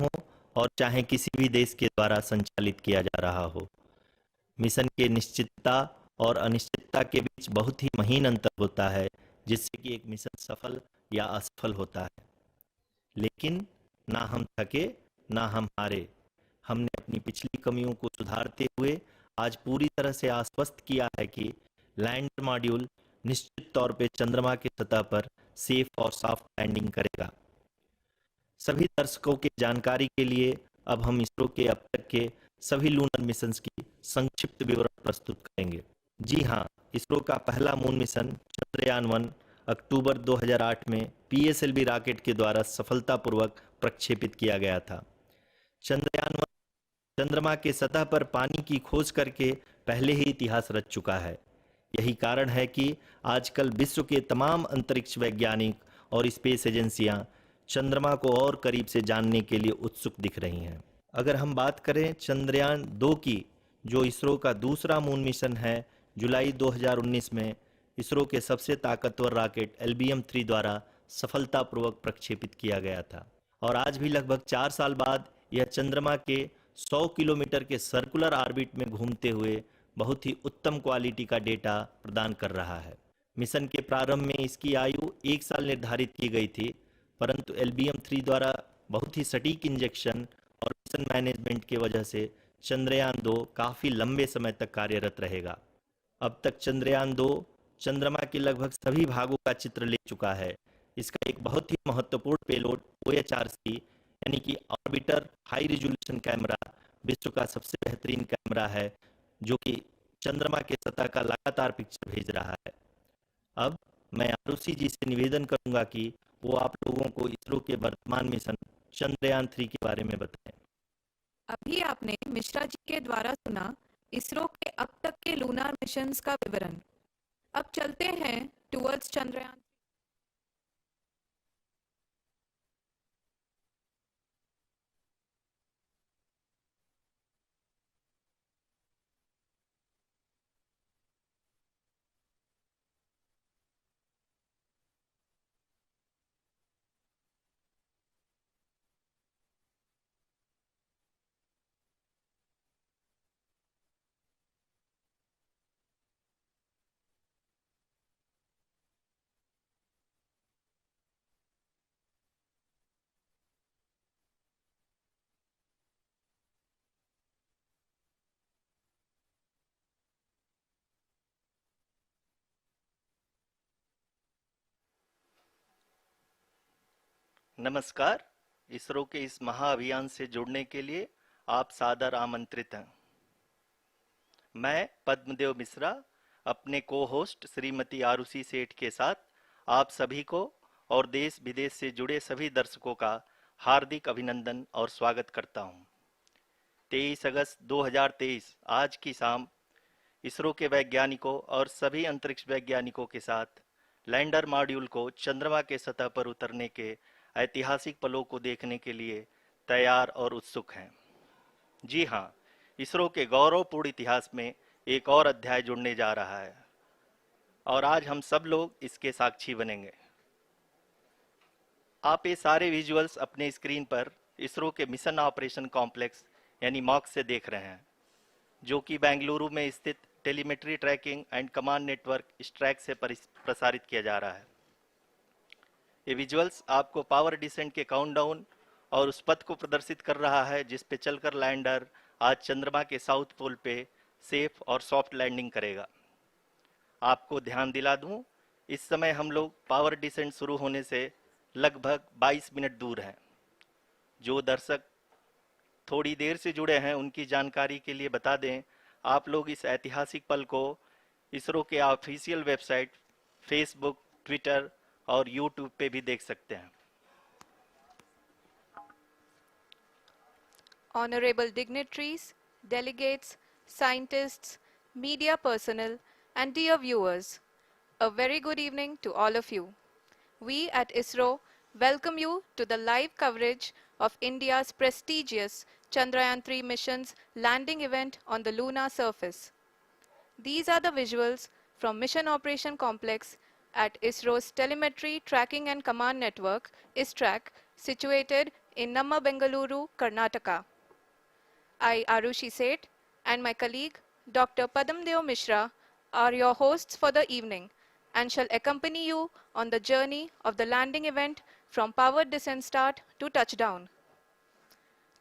हो और चाहे किसी भी देश के द्वारा संचालित किया जा रहा हो। मिशन के निश्चितता और अनिश्चितता के बीच बहुत ही महीन अंतर होता है, जिससे कि एक मिशन सफल या असफल होता है। लेकिन ना हम थके, ना हम हारे। हमने अपनी पिछली कमियों को सुधारते हुए आज पूरी तरह से आश्वस्त किया है कि लैंडर मॉड्यूल निश्चित तौर पे चंद्रमा की सतह पर सेफ और सॉफ्ट लैंडिंग करेगा। सभी दर्शकों की जानकारी के लिए अब हम इसरो के अब तक के सभी लूनर मिशंस की संक्षिप्त विवरण प्रस्तुत करेंगे। जी हाँ, इसरो का पहला मून मिशन चंद्रयान-1 अक्टूबर 2008 में पीएसएलवी रॉकेट के द्वारा सफलतापूर्वक प्रक्षेपित किया गया था। चंद्रयान-1 चंद्रमा के सतह पर पानी की खोज करके पहले ही इतिहास रच चुका है। यही कारण है कि आजकल विश्व के तमाम अंतरिक्ष वैज्ञानिक और स्पेस एजेंसियां चंद्रमा को और करीब से जानने के लिए उत्सुक दिख रही हैं। अगर हम बात करें चंद्रयान 2 की, जो इसरो का दूसरा मून मिशन है, जुलाई 2019 में इसरो के सबसे ताकतवर रॉकेट LBM-3 द्वारा सफलतापूर्वक प्रक्षेपित किया गया था और आज भी लगभग 4 साल बाद यह चंद्रमा के 100 किलोमीटर के सर्कुलर ऑर्बिट में घूमते हुए बहुत ही उत्तम क्वालिटी का डेटा प्रदान कर रहा है। मिशन के प्रारंभ में इसकी आयु 1 साल निर्धारित की गई थी, परंतु LBM-3 द्वारा बहुत ही सटीक इंजेक्शन और मिशन मैनेजमेंट की वजह से चंद्रयान 2 काफ़ी लंबे समय तक कार्यरत रहेगा। अब तक चंद्रयान 2 चंद्रमा के लगभग सभी भागों का चित्र ले चुका है। इसका एक बहुत ही महत्वपूर्ण पेलोड OHRC यानी कि ऑर्बिटर हाई रिजोल्यूशन कैमरा विश्व का सबसे बेहतरीन कैमरा है, जो कि चंद्रमा के सतह का लगातार पिक्चर भेज रहा है। अब मैं आरुषि जी से निवेदन करूंगा कि वो आप लोगों को इसरो के वर्तमान मिशन चंद्रयान-3 के बारे में बताएं। अभी आपने मिश्रा जी के द्वारा सुना इसरो के अब तक के लूनार मिशंस का विवरण। अब चलते हैं टुवर्ड्स चंद्रयान। नमस्कार। इसरो के इस महाअभियान से जुड़ने के लिए आप सादर आमंत्रित हैं। मैं पद्मदेव मिश्रा अपने को होस्ट श्रीमती आरुषि सेठ के साथ आप सभी को और देश विदेश से जुड़े सभी दर्शकों का हार्दिक अभिनंदन और स्वागत करता हूं। 23 अगस्त 2023 आज की शाम इसरो के वैज्ञानिकों और सभी अंतरिक्ष वैज्ञानिकों के साथ लैंडर मॉड्यूल को चंद्रमा के सतह पर उतरने के ऐतिहासिक पलों को देखने के लिए तैयार और उत्सुक हैं। जी हाँ, इसरो के गौरवपूर्ण इतिहास में एक और अध्याय जुड़ने जा रहा है और आज हम सब लोग इसके साक्षी बनेंगे। आप ये सारे विजुअल्स अपने स्क्रीन पर इसरो के मिशन ऑपरेशन कॉम्प्लेक्स यानी मॉक से देख रहे हैं, जो कि बेंगलुरु में स्थित telemetry tracking and command network ISTRAC से प्रसारित किया जा रहा है। ये विजुअल्स आपको पावर डिसेंट के काउंटडाउन और उस पथ को प्रदर्शित कर रहा है जिस पे चलकर लैंडर आज चंद्रमा के साउथ पोल पे सेफ और सॉफ्ट लैंडिंग करेगा। आपको ध्यान दिला दूं, इस समय हम लोग पावर डिसेंट शुरू होने से लगभग 22 मिनट दूर हैं। जो दर्शक थोड़ी देर से जुड़े हैं उनकी जानकारी के लिए बता दें, आप लोग इस ऐतिहासिक पल को इसरो के ऑफिशियल वेबसाइट, फेसबुक, ट्विटर और यूट्यूब पे भी देख सकते हैं। Honorable dignitaries, delegates, scientists, media personnel, and dear viewers, a very good evening to all of you. We at ISRO welcome you to the live coverage of India's prestigious Chandrayaan-3 mission's landing event on the lunar surface. These are the visuals from Mission Operation Complex at ISRO's Telemetry Tracking and Command Network, ISTRAC, situated in Namma Bengaluru, Karnataka. I, Arushi Seth, and my colleague, Dr. Padamdeo Mishra, are your hosts for the evening and shall accompany you on the journey of the landing event from powered descent start to touchdown.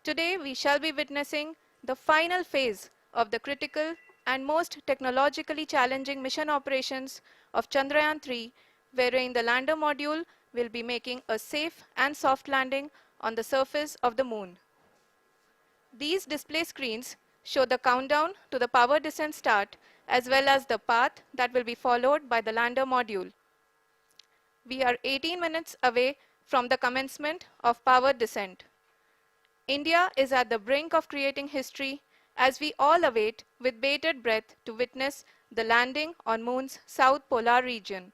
Today, we shall be witnessing the final phase of the critical and most technologically challenging mission operations of Chandrayaan-3, wherein the lander module will be making a safe and soft landing on the surface of the moon. These display screens show the countdown to the power descent start as well as the path that will be followed by the lander module. We are 18 minutes away from the commencement of power descent. India is at the brink of creating history as we all await with bated breath to witness the landing on Moon's south polar region.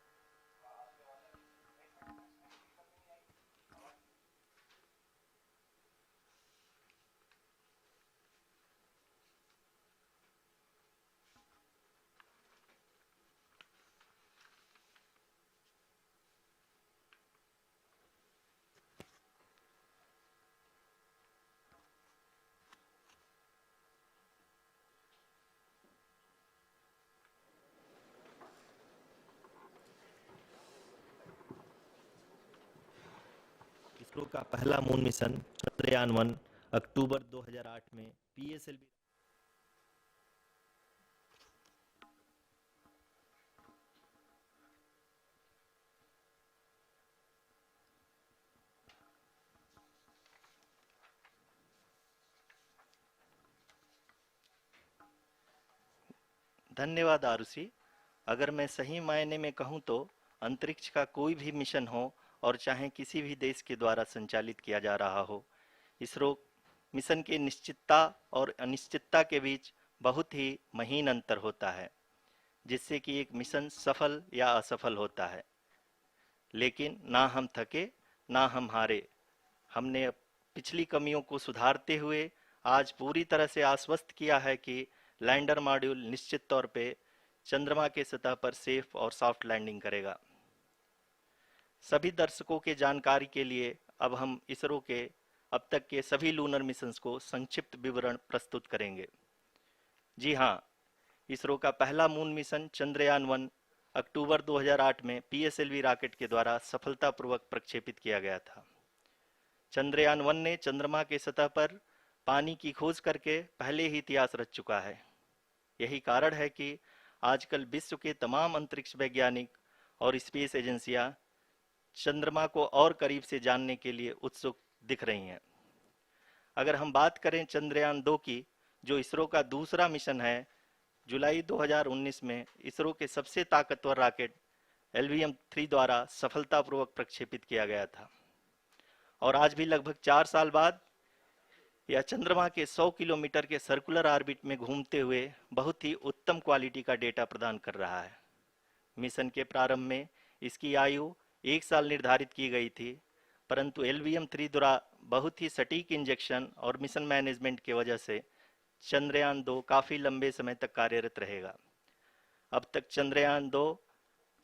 ISRO का पहला moon mission Chandrayaan 1 अक्टूबर 2008 में PSLV धन्यवाद आरुषि। अगर मैं सही मायने में कहूं तो अंतरिक्ष का कोई भी मिशन हो और चाहे किसी भी देश के द्वारा संचालित किया जा रहा हो, इसरो मिशन के निश्चितता और अनिश्चितता के बीच बहुत ही महीन अंतर होता है, जिससे कि एक मिशन सफल या असफल होता है। लेकिन ना हम थके ना हम हारे। हमने पिछली कमियों को सुधारते हुए आज पूरी तरह से आश्वस्त किया है कि लैंडर मॉड्यूल निश्चित तौर पे चंद्रमा के सतह पर सेफ और सॉफ्ट लैंडिंग करेगा। सभी दर्शकों के जानकारी के लिए अब हम इसरो के अब तक के सभी लूनर मिशंस को संक्षिप्त विवरण प्रस्तुत करेंगे। जी हाँ, इसरो का पहला मून मिशन चंद्रयान 1 अक्टूबर 2008 में पीएसएलवी रॉकेट के द्वारा सफलतापूर्वक प्रक्षेपित किया गया था। चंद्रयान 1 ने चंद्रमा के सतह पर पानी की खोज करके पहले ही इतिहास रच चुका है। यही कारण है कि आजकल विश्व के तमाम अंतरिक्ष वैज्ञानिक और स्पेस एजेंसियां चंद्रमा को और करीब से जानने के लिए उत्सुक दिख रही हैं। अगर हम बात करें चंद्रयान 2 की, जो इसरो का दूसरा मिशन है, जुलाई 2019 में इसरो के सबसे ताकतवर रॉकेट LVM-3 द्वारा सफलतापूर्वक प्रक्षेपित किया गया था और आज भी लगभग 4 साल बाद यह चंद्रमा के 100 किलोमीटर के सर्कुलर ऑर्बिट में घूमते हुए बहुत ही उत्तम क्वालिटी का डेटा प्रदान कर रहा है। मिशन के प्रारंभ में इसकी आयु 1 साल निर्धारित की गई थी, परंतु LVM-3 द्वारा बहुत ही सटीक इंजेक्शन और मिशन मैनेजमेंट की वजह से चंद्रयान 2 काफ़ी लंबे समय तक कार्यरत रहेगा। अब तक चंद्रयान 2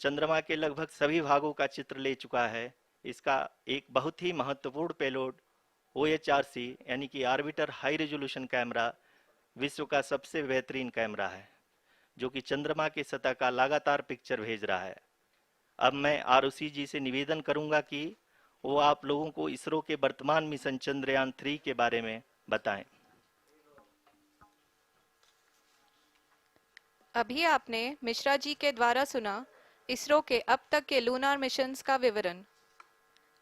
चंद्रमा के लगभग सभी भागों का चित्र ले चुका है। इसका एक बहुत ही महत्वपूर्ण पेलोड OHRC यानी कि ऑर्बिटर हाई रेजोल्यूशन कैमरा विश्व का सबसे बेहतरीन कैमरा है, जो कि चंद्रमा के सतह का लगातार पिक्चर भेज रहा है। अब मैं आरुषि जी से निवेदन करूंगा कि वो आप लोगों को इसरो के वर्तमान मिशन चंद्रयान 3 के बारे में बताएं। अभी आपने मिश्रा जी के द्वारा सुना इसरो के अब तक के लूनार मिशंस का विवरण।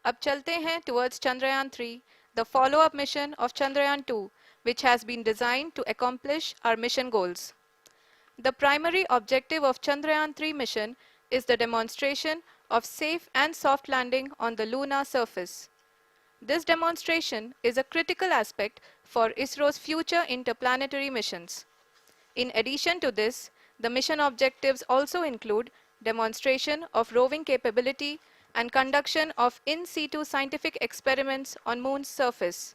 अब चलते हैं towards Chandrayaan 3, the follow-up mission of Chandrayaan 2, which has been designed to accomplish our mission goals. The primary objective of Chandrayaan 3 mission is the demonstration of safe and soft landing on the lunar surface. This demonstration is a critical aspect for ISRO's future interplanetary missions. In addition to this, the mission objectives also include demonstration of roving capability and conduction of in situ scientific experiments on Moon's surface.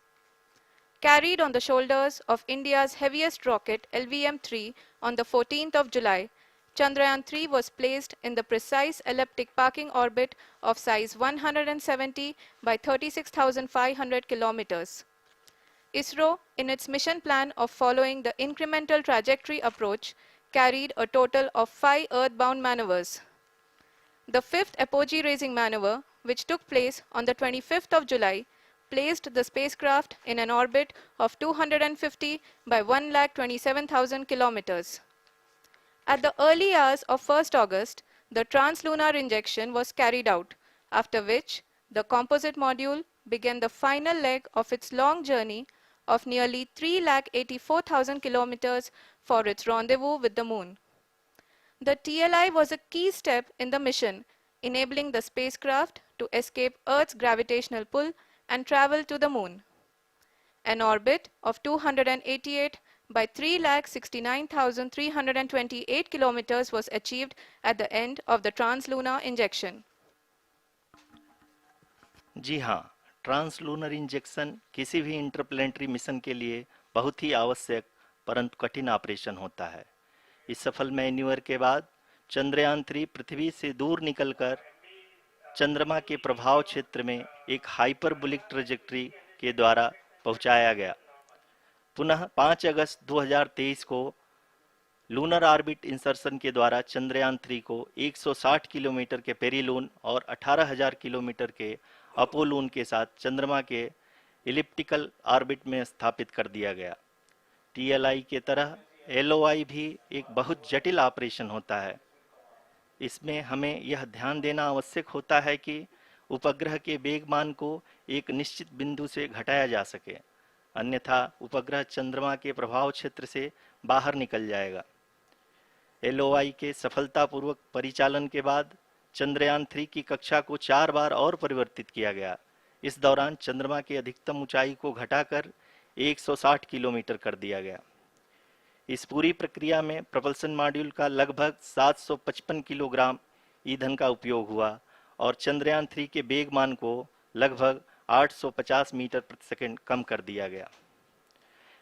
Carried on the shoulders of India's heaviest rocket LVM-3 on the 14th of July, Chandrayaan-3 was placed in the precise elliptic parking orbit of size 170 by 36,500 kilometers. ISRO, in its mission plan of following the incremental trajectory approach, carried a total of 5 earthbound maneuvers. The fifth apogee-raising maneuver, which took place on the 25th of July, placed the spacecraft in an orbit of 250 by 1,27,000 kilometers. At the early hours of 1st August, the translunar injection was carried out, after which the composite module began the final leg of its long journey of nearly 3,84,000 kilometers for its rendezvous with the Moon. The TLI was a key step in the mission, enabling the spacecraft to escape Earth's gravitational pull and travel to the Moon. An orbit of 288 by 3,69,328 kilometers was achieved at the end of the translunar injection. जी हाँ, translunar injection किसी भी interplanetary mission के लिए बहुत ही आवश्यक परंतु कठिन operation होता है। इस सफल मैन्यूवर के बाद चंद्रयान-3 पृथ्वी से दूर निकलकर चंद्रमा के प्रभाव क्षेत्र में एक हाइपरबोलिक ट्रेजेक्टरी के द्वारा पहुंचाया गया। पुनः 5 अगस्त 2023 को लूनर ऑर्बिट इंसर्शन के द्वारा चंद्रयान-3 को 160 किलोमीटर के पेरिलून और 18,000 किलोमीटर के अपोलून के साथ चंद्रमा के इलिप्टिकल ऑर्बिट में स्थापित कर दिया गया। टीएलआई के तरह एलओआई भी एक बहुत जटिल ऑपरेशन होता है। इसमें हमें यह ध्यान देना आवश्यक होता है कि उपग्रह के वेगमान को एक निश्चित बिंदु से घटाया जा सके, अन्यथा उपग्रह चंद्रमा के प्रभाव क्षेत्र से बाहर निकल जाएगा। एलओआई के सफलतापूर्वक परिचालन के बाद चंद्रयान-3 की कक्षा को 4 बार और परिवर्तित किया गया। इस दौरान चंद्रमा की अधिकतम ऊंचाई को घटाकर 160 किलोमीटर कर दिया गया। इस पूरी प्रक्रिया में प्रपल्सन मॉड्यूल का लगभग 755 किलोग्राम ईंधन का उपयोग हुआ और चंद्रयान-3 के वेगमान को लगभग 850 मीटर प्रति सेकंड कम कर दिया गया।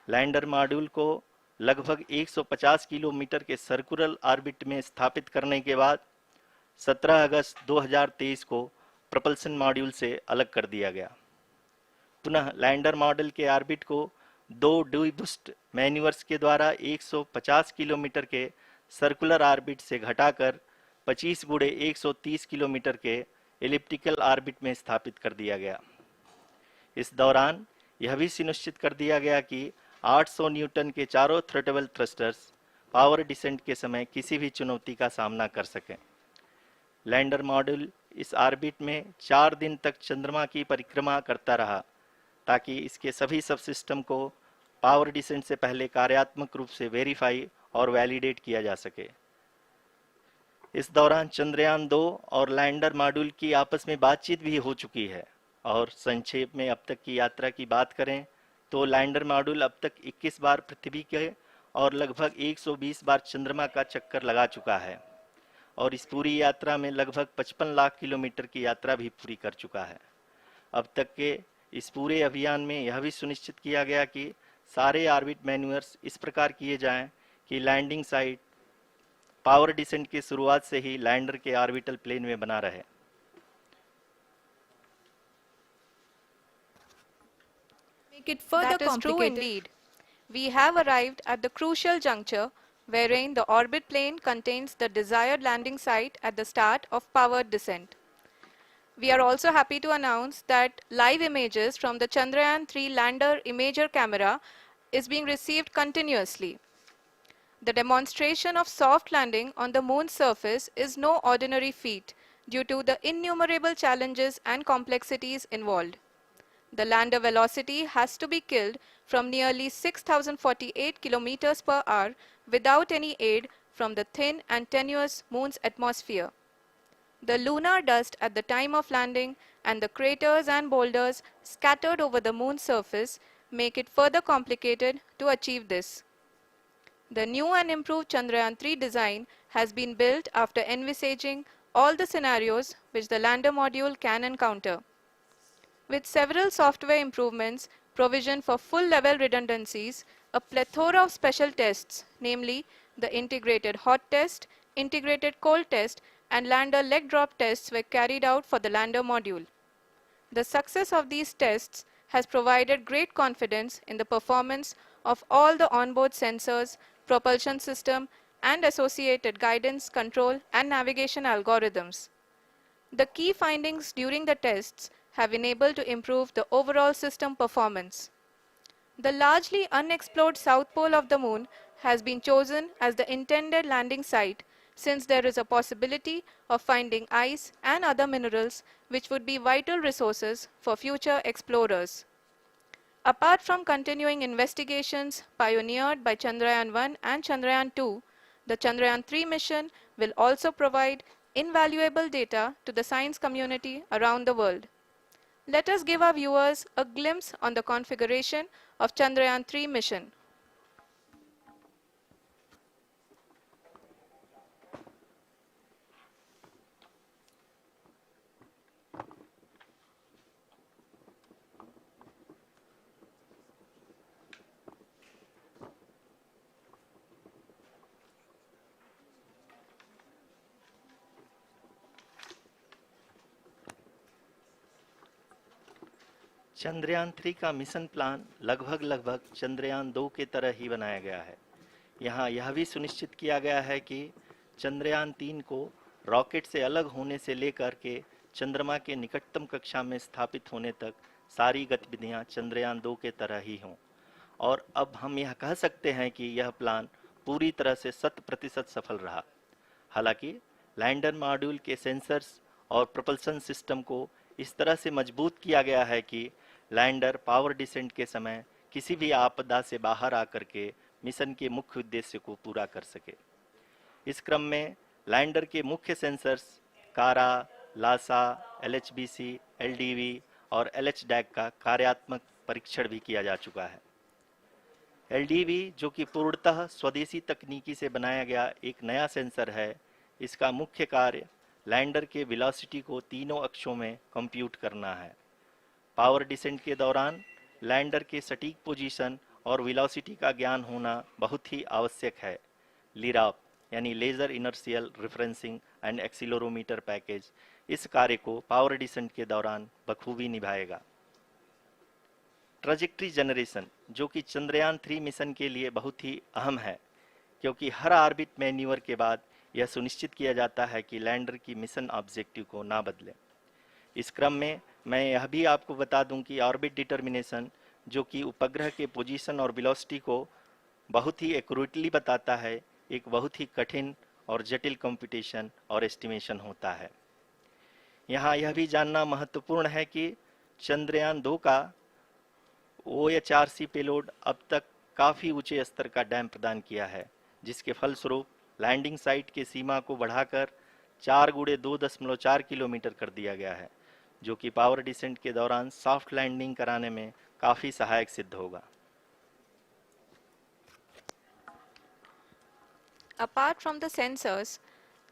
लैंडर मॉड्यूल को लगभग 150 किलोमीटर के सर्कुलर ऑर्बिट में स्थापित करने के बाद 17 अगस्त 2023 को प्रपल्सन मॉड्यूल से अलग कर दिया गया। पुनः लैंडर मॉडल के ऑर्बिट को 2 डीबूस्ट मैन्यूवर्स के द्वारा 150 किलोमीटर के सर्कुलर ऑर्बिट से घटाकर 25 गुणे 130 किलोमीटर के एलिप्टिकल ऑर्बिट में स्थापित कर दिया गया। इस दौरान यह भी सुनिश्चित कर दिया गया कि 800 न्यूटन के चारों थ्रोटेबल थ्रस्टर्स पावर डिसेंट के समय किसी भी चुनौती का सामना कर सकें। लैंडर मॉड्यूल इस ऑर्बिट में 4 दिन तक चंद्रमा की परिक्रमा करता रहा ताकि इसके सभी सब सिस्टम को पावर डिसेंट से पहले कार्यात्मक रूप से वेरीफाई और वैलिडेट किया जा सके। इस दौरान चंद्रयान-2 और लैंडर मॉड्यूल की आपस में बातचीत भी हो चुकी है। और संक्षेप में अब तक की यात्रा की बात करें तो लैंडर मॉड्यूल अब तक 21 बार पृथ्वी के और लगभग 120 बार चंद्रमा का चक्कर लगा चुका है और इस पूरी यात्रा में लगभग 55 लाख किलोमीटर की यात्रा भी पूरी कर चुका है। अब तक के इस पूरे अभियान में यह भी सुनिश्चित किया गया कि सारे ऑर्बिट मैन्यूवर्स इस प्रकार किए जाएं कि लैंडिंग साइट पावर डिसेंट की शुरुआत से ही लैंडर के ऑर्बिटल प्लेन में बना रहे। Make it further that is true indeed. We have arrived at the crucial juncture wherein the orbit plane contains the desired landing site at the start of powered descent. We are also happy to announce that live images from the Chandrayaan-3 lander imager camera is being received continuously. The demonstration of soft landing on the moon's surface is no ordinary feat due to the innumerable challenges and complexities involved. The lander velocity has to be killed from nearly 6,048 kilometers per hour without any aid from the thin and tenuous moon's atmosphere. The lunar dust at the time of landing and the craters and boulders scattered over the moon's surface make it further complicated to achieve this. The new and improved Chandrayaan-3 design has been built after envisaging all the scenarios which the lander module can encounter. With several software improvements, provision for full-level redundancies, a plethora of special tests, namely the integrated hot test, integrated cold test, and lander leg drop tests were carried out for the lander module. The success of these tests has provided great confidence in the performance of all the onboard sensors, propulsion system, and associated guidance, control, and navigation algorithms. The key findings during the tests have enabled to improve the overall system performance. The largely unexplored south pole of the moon has been chosen as the intended landing site since there is a possibility of finding ice and other minerals which would be vital resources for future explorers. Apart from continuing investigations pioneered by Chandrayaan-1 and Chandrayaan-2, the Chandrayaan-3 mission will also provide invaluable data to the science community around the world. Let us give our viewers a glimpse on the configuration of Chandrayaan-3 mission. Chandrayaan 3 का mission plan लगभग चंद्रयान 2 के तरह ही बनाया गया है। यहाँ यह भी सुनिश्चित किया गया है कि चंद्रयान 3 को रॉकेट से अलग होने से लेकर के चंद्रमा के निकटतम कक्षा में स्थापित होने तक सारी गतिविधियां चंद्रयान 2 के तरह ही हों। और अब हम यह कह सकते हैं कि यह प्लान पूरी तरह से 100% सफल रहा। हालांकि लैंडर मॉड्यूल के सेंसर्स और propulsion सिस्टम को इस तरह से मजबूत किया गया है कि लैंडर पावर डिसेंट के समय किसी भी आपदा से बाहर आकर के मिशन के मुख्य उद्देश्य को पूरा कर सके। इस क्रम में लैंडर के मुख्य सेंसर्स कारा, लासा, LHBC, LDV और LHDAC का कार्यात्मक परीक्षण भी किया जा चुका है। LDV जो कि पूर्णतः स्वदेशी तकनीकी से बनाया गया एक नया सेंसर है, इसका मुख्य कार्य लैंडर के वेलोसिटी को तीनों अक्षों में कंप्यूट करना है। पावर डिसेंट के दौरान लैंडर के सटीक पोजीशन और वेलोसिटी का ज्ञान होना बहुत ही आवश्यक है। लिराप यानी laser inertial referencing and accelerometer package इस कार्य को पावर डिसेंट के दौरान बखूबी निभाएगा। ट्रैजेक्टरी जनरेशन जो कि चंद्रयान 3 मिशन के लिए बहुत ही अहम है, क्योंकि हर ऑर्बिट मैन्यूवर के बाद यह सुनिश्चित किया जाता है कि लैंडर की मिशन ऑब्जेक्टिव को ना बदले। इस क्रम में मैं यह भी आपको बता दूं कि ऑर्बिट डिटर्मिनेशन जो कि उपग्रह के पोजीशन और वेलोसिटी को बहुत ही एक्यूरेटली बताता है, एक बहुत ही कठिन और जटिल कंप्यूटेशन और एस्टिमेशन होता है। यहाँ यह भी जानना महत्वपूर्ण है कि चंद्रयान 2 का OHRC पेलोड अब तक काफ़ी ऊंचे स्तर का डैम प्रदान किया है, जिसके फलस्वरूप लैंडिंग साइट के सीमा को बढ़ाकर 4 × 2.4 किलोमीटर कर दिया गया है, जो कि पावर डिसेंट के दौरान सॉफ्ट लैंडिंग कराने में काफ़ी सहायक सिद्ध होगा। Apart from the sensors,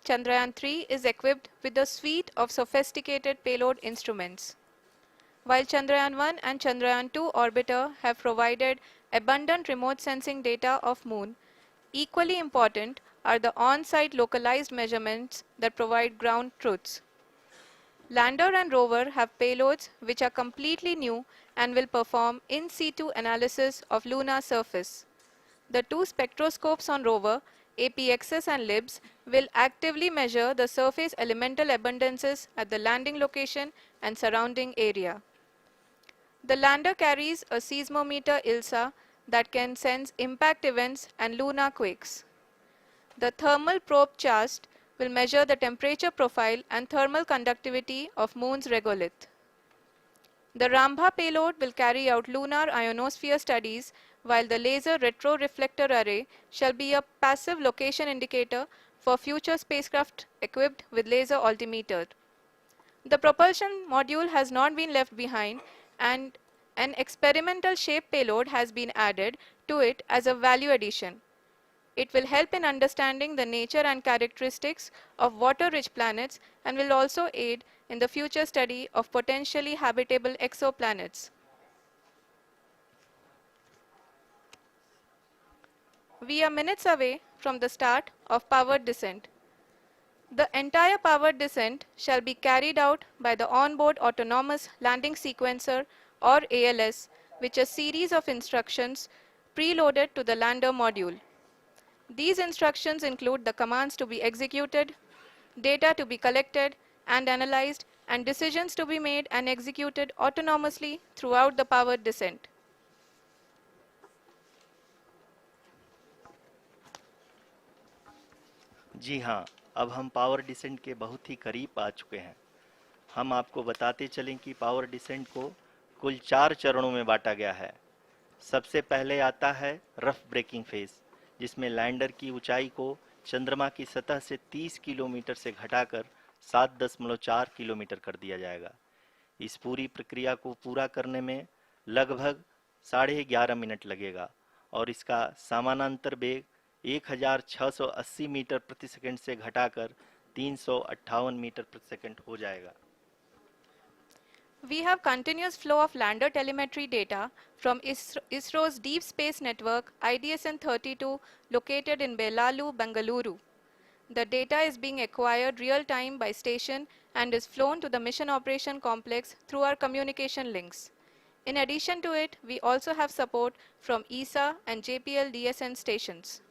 Chandrayaan-3 is equipped with a suite of sophisticated payload instruments. While Chandrayaan-1 and Chandrayaan-2 orbiter have provided abundant remote sensing data of Moon, equally important are the on-site localized measurements that provide ground truths. Lander and rover have payloads which are completely new and will perform in situ analysis of lunar surface. The two spectroscopes on rover, APXS and LIBS, will actively measure the surface elemental abundances at the landing location and surrounding area. The lander carries a seismometer ILSA that can sense impact events and lunar quakes. The thermal probe CHAST will measure the temperature profile and thermal conductivity of Moon's regolith. The Rambha payload will carry out lunar ionosphere studies, while the laser retroreflector array shall be a passive location indicator for future spacecraft equipped with laser altimeter. The propulsion module has not been left behind, and an experimental shape payload has been added to it as a value addition. It will help in understanding the nature and characteristics of water-rich planets and will also aid in the future study of potentially habitable exoplanets. We are minutes away from the start of powered descent. The entire powered descent shall be carried out by the onboard autonomous landing sequencer or ALS, which is a series of instructions preloaded to the lander module. These instructions include the commands to be executed, data to be collected and analyzed, and decisions to be made and executed autonomously throughout the powered descent. जी हाँ, अब हम power descent के बहुत ही करीब आ चुके हैं। हम आपको बताते चलें कि पावर डिसेंट को कुल 4 चरणों में बांटा गया है। सबसे पहले आता है रफ ब्रेकिंग फेज, जिसमें लैंडर की ऊंचाई को चंद्रमा की सतह से 30 किलोमीटर से घटाकर 7.4 किलोमीटर कर दिया जाएगा। इस पूरी प्रक्रिया को पूरा करने में लगभग 11.5 मिनट लगेगा और इसका समानांतर वेग 1680 मीटर प्रति सेकंड से घटाकर 358 मीटर प्रति सेकंड हो जाएगा। We have continuous flow of lander telemetry data from ISRO's Deep Space Network IDSN-32 located in Belalu, Bengaluru. The data is being acquired real-time by station and is flown to the Mission Operation Complex through our communication links. In addition to it, we also have support from ESA and JPL DSN stations.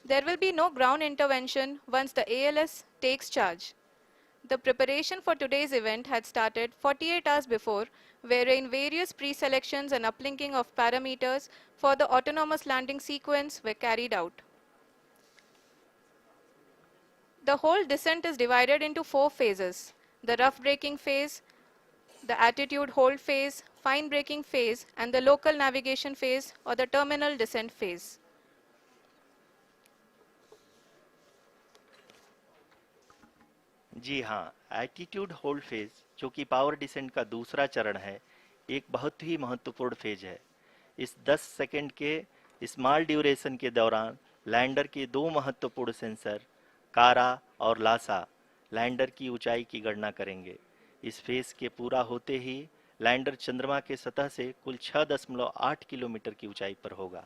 There will be no ground intervention once the ALS takes charge. The preparation for today's event had started 48 hours before, wherein various pre-selections and uplinking of parameters for the autonomous landing sequence were carried out. The whole descent is divided into 4 phases: the rough braking phase, the attitude hold phase, fine braking phase, and the local navigation phase or the terminal descent phase. जी हाँ, attitude hold phase, जो कि power descent का दूसरा चरण है, एक बहुत ही महत्वपूर्ण फेज है। इस 10 सेकंड के स्मॉल ड्यूरेशन के दौरान लैंडर के 2 महत्वपूर्ण सेंसर कारा और लासा लैंडर की ऊंचाई की गणना करेंगे। इस फेज के पूरा होते ही लैंडर चंद्रमा के सतह से कुल 6.8 किलोमीटर की ऊंचाई पर होगा।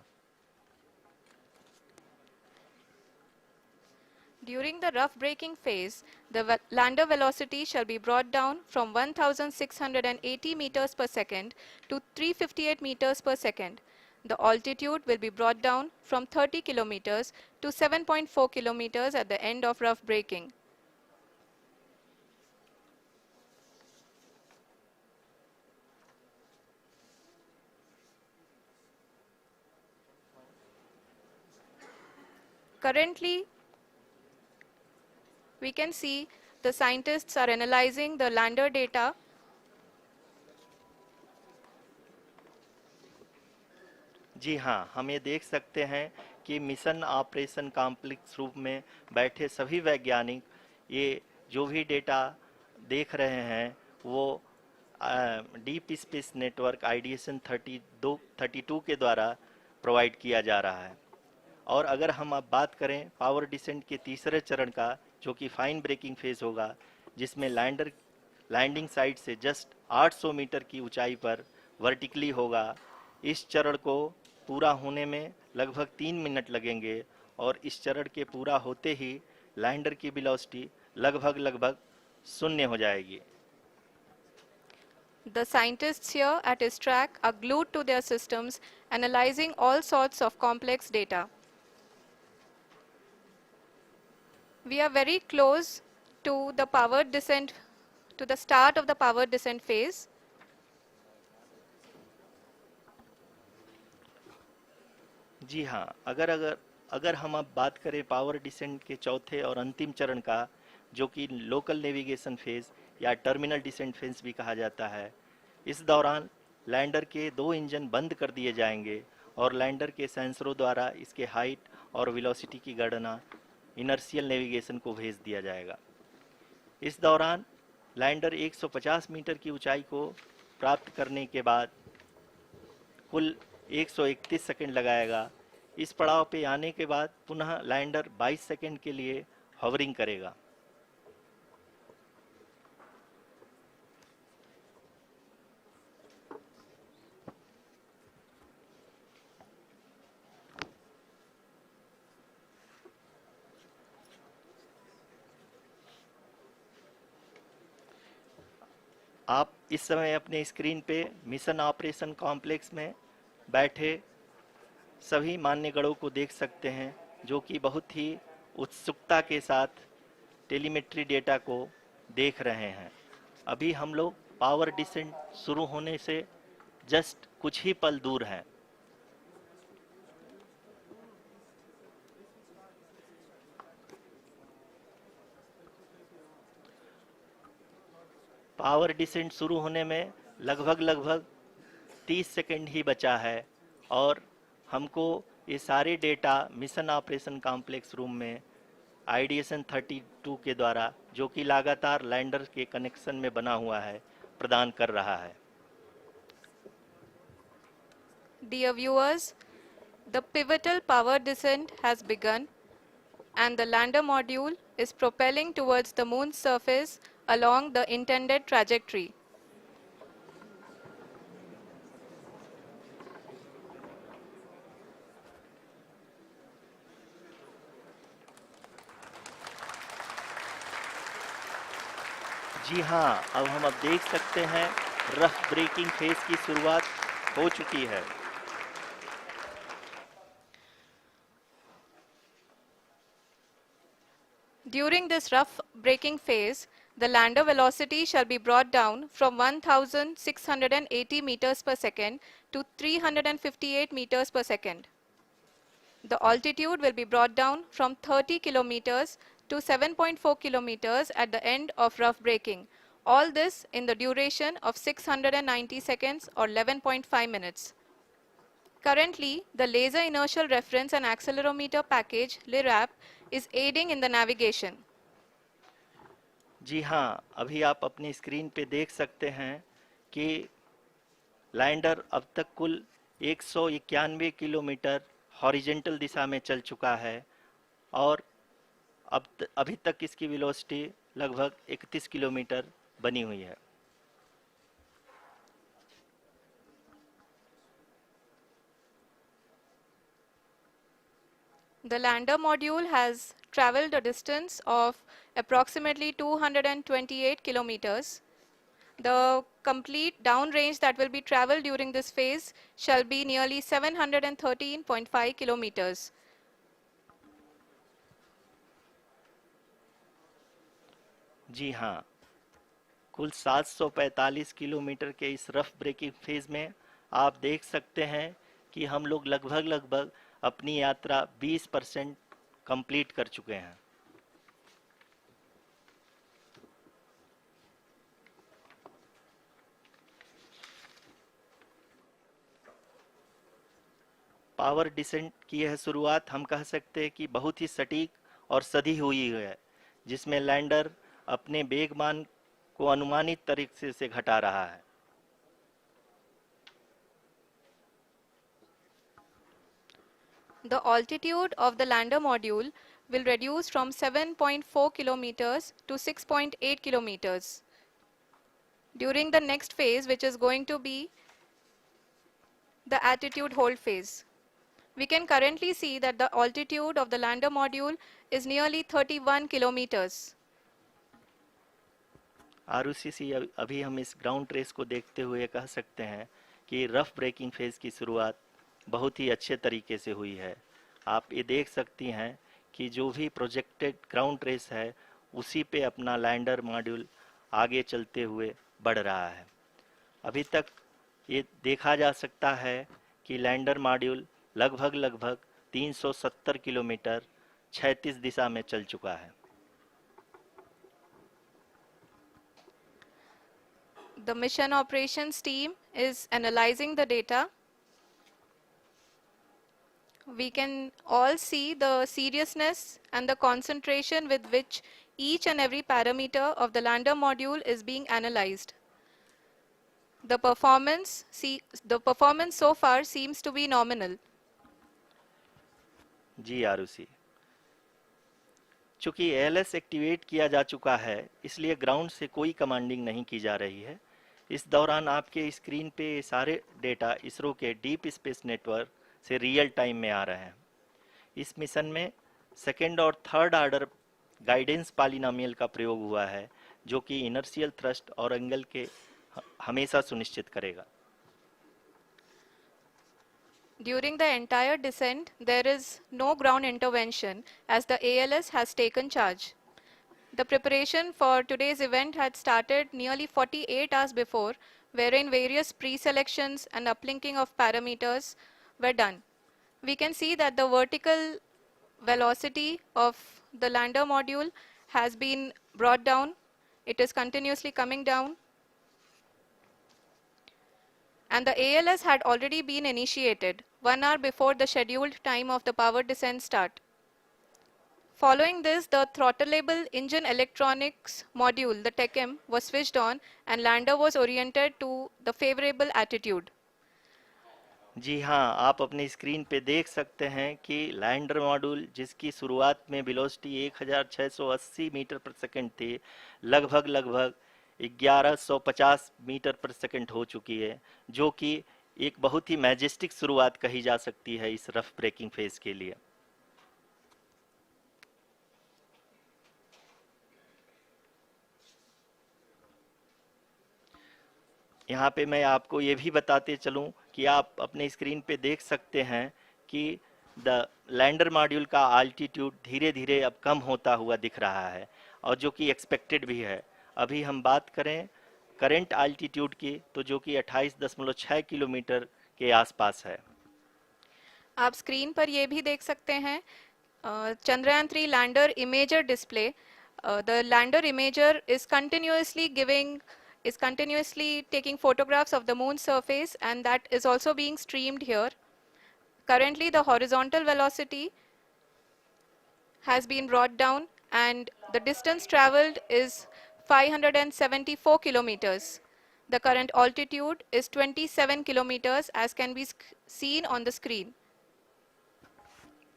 During the rough braking phase, the lander velocity shall be brought down from 1680 meters per second to 358 meters per second. The altitude will be brought down from 30 kilometers to 7.4 kilometers at the end of rough braking. Currently, we can see the scientists are analyzing the lander data. जी हाँ, हम ये देख सकते हैं कि mission operation complex रूप में बैठे सभी वैज्ञानिक ये जो भी डेटा देख रहे हैं वो डीप स्पेस नेटवर्क आईडीएसएन 32 के द्वारा प्रोवाइड किया जा रहा है। और अगर हम अब बात करें पावर डिसेंट के तीसरे चरण का, जो कि फाइन ब्रेकिंग फेज होगा, जिसमें लैंडिंग साइट से जस्ट 800 मीटर की ऊंचाई पर वर्टिकली होगा। इस चरण को पूरा होने में लगभग 3 मिनट लगेंगे और इस चरण के पूरा होते ही लैंडर की वेलोसिटी लगभग शून्य हो जाएगी। The scientists here at ISTRAC are glued to their systems, analyzing all sorts of complex data. We are very close to the powered descent, to the start of the powered descent phase. जी हाँ, अगर हम अब बात करें power descent के चौथे और अंतिम चरण का, जो कि लोकल नेविगेशन फेज या टर्मिनल डिसेंट फेज भी कहा जाता है, इस दौरान लैंडर के 2 इंजन बंद कर दिए जाएंगे और लैंडर के सेंसरों द्वारा इसके हाइट और वेलोसिटी की गणना इनर्शियल नेविगेशन को भेज दिया जाएगा। इस दौरान लैंडर 150 मीटर की ऊंचाई को प्राप्त करने के बाद कुल 131 सेकंड लगाएगा। इस पड़ाव पे आने के बाद पुनः लैंडर 22 सेकंड के लिए हॉवरिंग करेगा। आप इस समय अपने स्क्रीन पे मिशन ऑपरेशन कॉम्प्लेक्स में बैठे सभी मान्यगणों को देख सकते हैं, जो कि बहुत ही उत्सुकता के साथ टेलीमेट्री डेटा को देख रहे हैं। अभी हम लोग पावर डिसेंट शुरू होने से जस्ट कुछ ही पल दूर हैं। पावर डिसेंट शुरू होने में लगभग 30 सेकंड ही बचा है और हमको ये सारे data mission operation complex room में आईडीएसएन 32 के द्वारा, जो कि लगातार लैंडर के कनेक्शन में बना हुआ है, प्रदान कर रहा है। Dear viewers, the pivotal power descent has begun and the lander module is propelling towards the moon's surface along the intended trajectory. जी हाँ, अब देख सकते हैं रफ ब्रेकिंग फेज की शुरुआत हो चुकी है। During this rough braking phase, the lander velocity shall be brought down from 1680 meters per second to 358 meters per second. The altitude will be brought down from 30 kilometers to 7.4 kilometers at the end of rough braking. All this in the duration of 690 seconds or 11.5 minutes. Currently, the Laser Inertial Reference and Accelerometer package (LIRAP) is aiding in the navigation. जी हाँ, अभी आप अपनी screen पे देख सकते हैं कि lander अब तक कुल 191 किलोमीटर हॉरिजेंटल दिशा में चल चुका है और अभी तक इसकी वेलोसिटी लगभग 31 किलोमीटर बनी हुई है। The lander module has traveled a distance of approximately 228 kilometers. The complete downrange that will be traveled during this phase shall be nearly 713.5 kilometers. जी हाँ, कुल 745 किलोमीटर के इस रफ ब्रेकिंग फेज में आप देख सकते हैं कि हम लोग लगभग अपनी यात्रा 20% कंप्लीट कर चुके हैं। पावर डिसेंट की यह शुरुआत हम कह सकते हैं कि बहुत ही सटीक और सधी हुई है, जिसमें लैंडर अपने वेगमान को अनुमानित तरीके से घटा रहा है। The altitude of the lander module will reduce from 7.4 kilometers to 6.8 kilometers. During the next phase, which is going to be the attitude hold phase. We can currently see that the altitude of the lander module is nearly 31 kilometers. Arushi अभी हम इस ground trace को देखते हुए कह सकते हैं कि रफ ब्रेकिंग फेज की शुरुआत बहुत ही अच्छे तरीके से हुई है। आप ये देख सकती हैं कि जो भी प्रोजेक्टेड ग्राउंड ट्रेस है, उसी पे अपना लैंडर मॉड्यूल आगे चलते हुए बढ़ रहा है। अभी तक ये देखा जा सकता है कि लैंडर मॉड्यूल लगभग 370 किलोमीटर क्षैतिज दिशा में चल चुका है। The mission operations team is analyzing the data. We can all see the seriousness and the concentration with which each and every parameter of the lander module is being analyzed. The performance so far seems to be nominal. जी आरुषि, चूंकि ALS activate किया जा चुका है, इसलिए ground से कोई commanding नहीं की जा रही है। इस दौरान आपके स्क्रीन पे सारे डेटा इसरो के डीप स्पेस नेटवर्क से रियल टाइम में आ रहे हैं। इस मिशन में सेकेंड और थर्ड ऑर्डर गाइडेंस पॉलिनोमियल का प्रयोग हुआ है, जो कि इनर्शियल थ्रस्ट और एंगल के हमेशा सुनिश्चित करेगा। During the entire descent, there is no ground intervention as the ALS has taken charge. The preparation for today's event had started nearly 48 hours before, wherein various pre-selections and uplinking of parameters were done. We can see that the vertical velocity of the lander module has been brought down. It is continuously coming down. And the ALS had already been initiated 1 hour before the scheduled time of the power descent start. Following this, the throttleable engine electronics module, the TECM, was switched on and lander was oriented to the favorable attitude. जी हाँ, आप अपनी screen पे देख सकते हैं कि lander module जिसकी शुरुआत में वेलोसिटी 1680 मीटर पर सेकंड थी, लगभग 1150 मीटर पर सेकंड हो चुकी है, जो कि एक बहुत ही मैजेस्टिक शुरुआत कही जा सकती है इस रफ ब्रेकिंग फेज के लिए। यहाँ पे मैं आपको ये भी बताते चलूँ कि आप अपने स्क्रीन पे देख सकते हैं कि द लैंडर मॉड्यूल का आल्टीट्यूड धीरे धीरे अब कम होता हुआ दिख रहा है, और जो कि एक्सपेक्टेड भी है। अभी हम बात करें करंट आल्टीट्यूड की, तो जो कि 28.6 किलोमीटर के आसपास है। आप स्क्रीन पर ये भी देख सकते हैं Chandrayaan 3 lander imager display. The lander imager is continuously taking photographs of the moon's surface, and that is also being streamed here. Currently, the horizontal velocity has been brought down and the distance traveled is 574 kilometers. The current altitude is 27 kilometers as can be seen on the screen.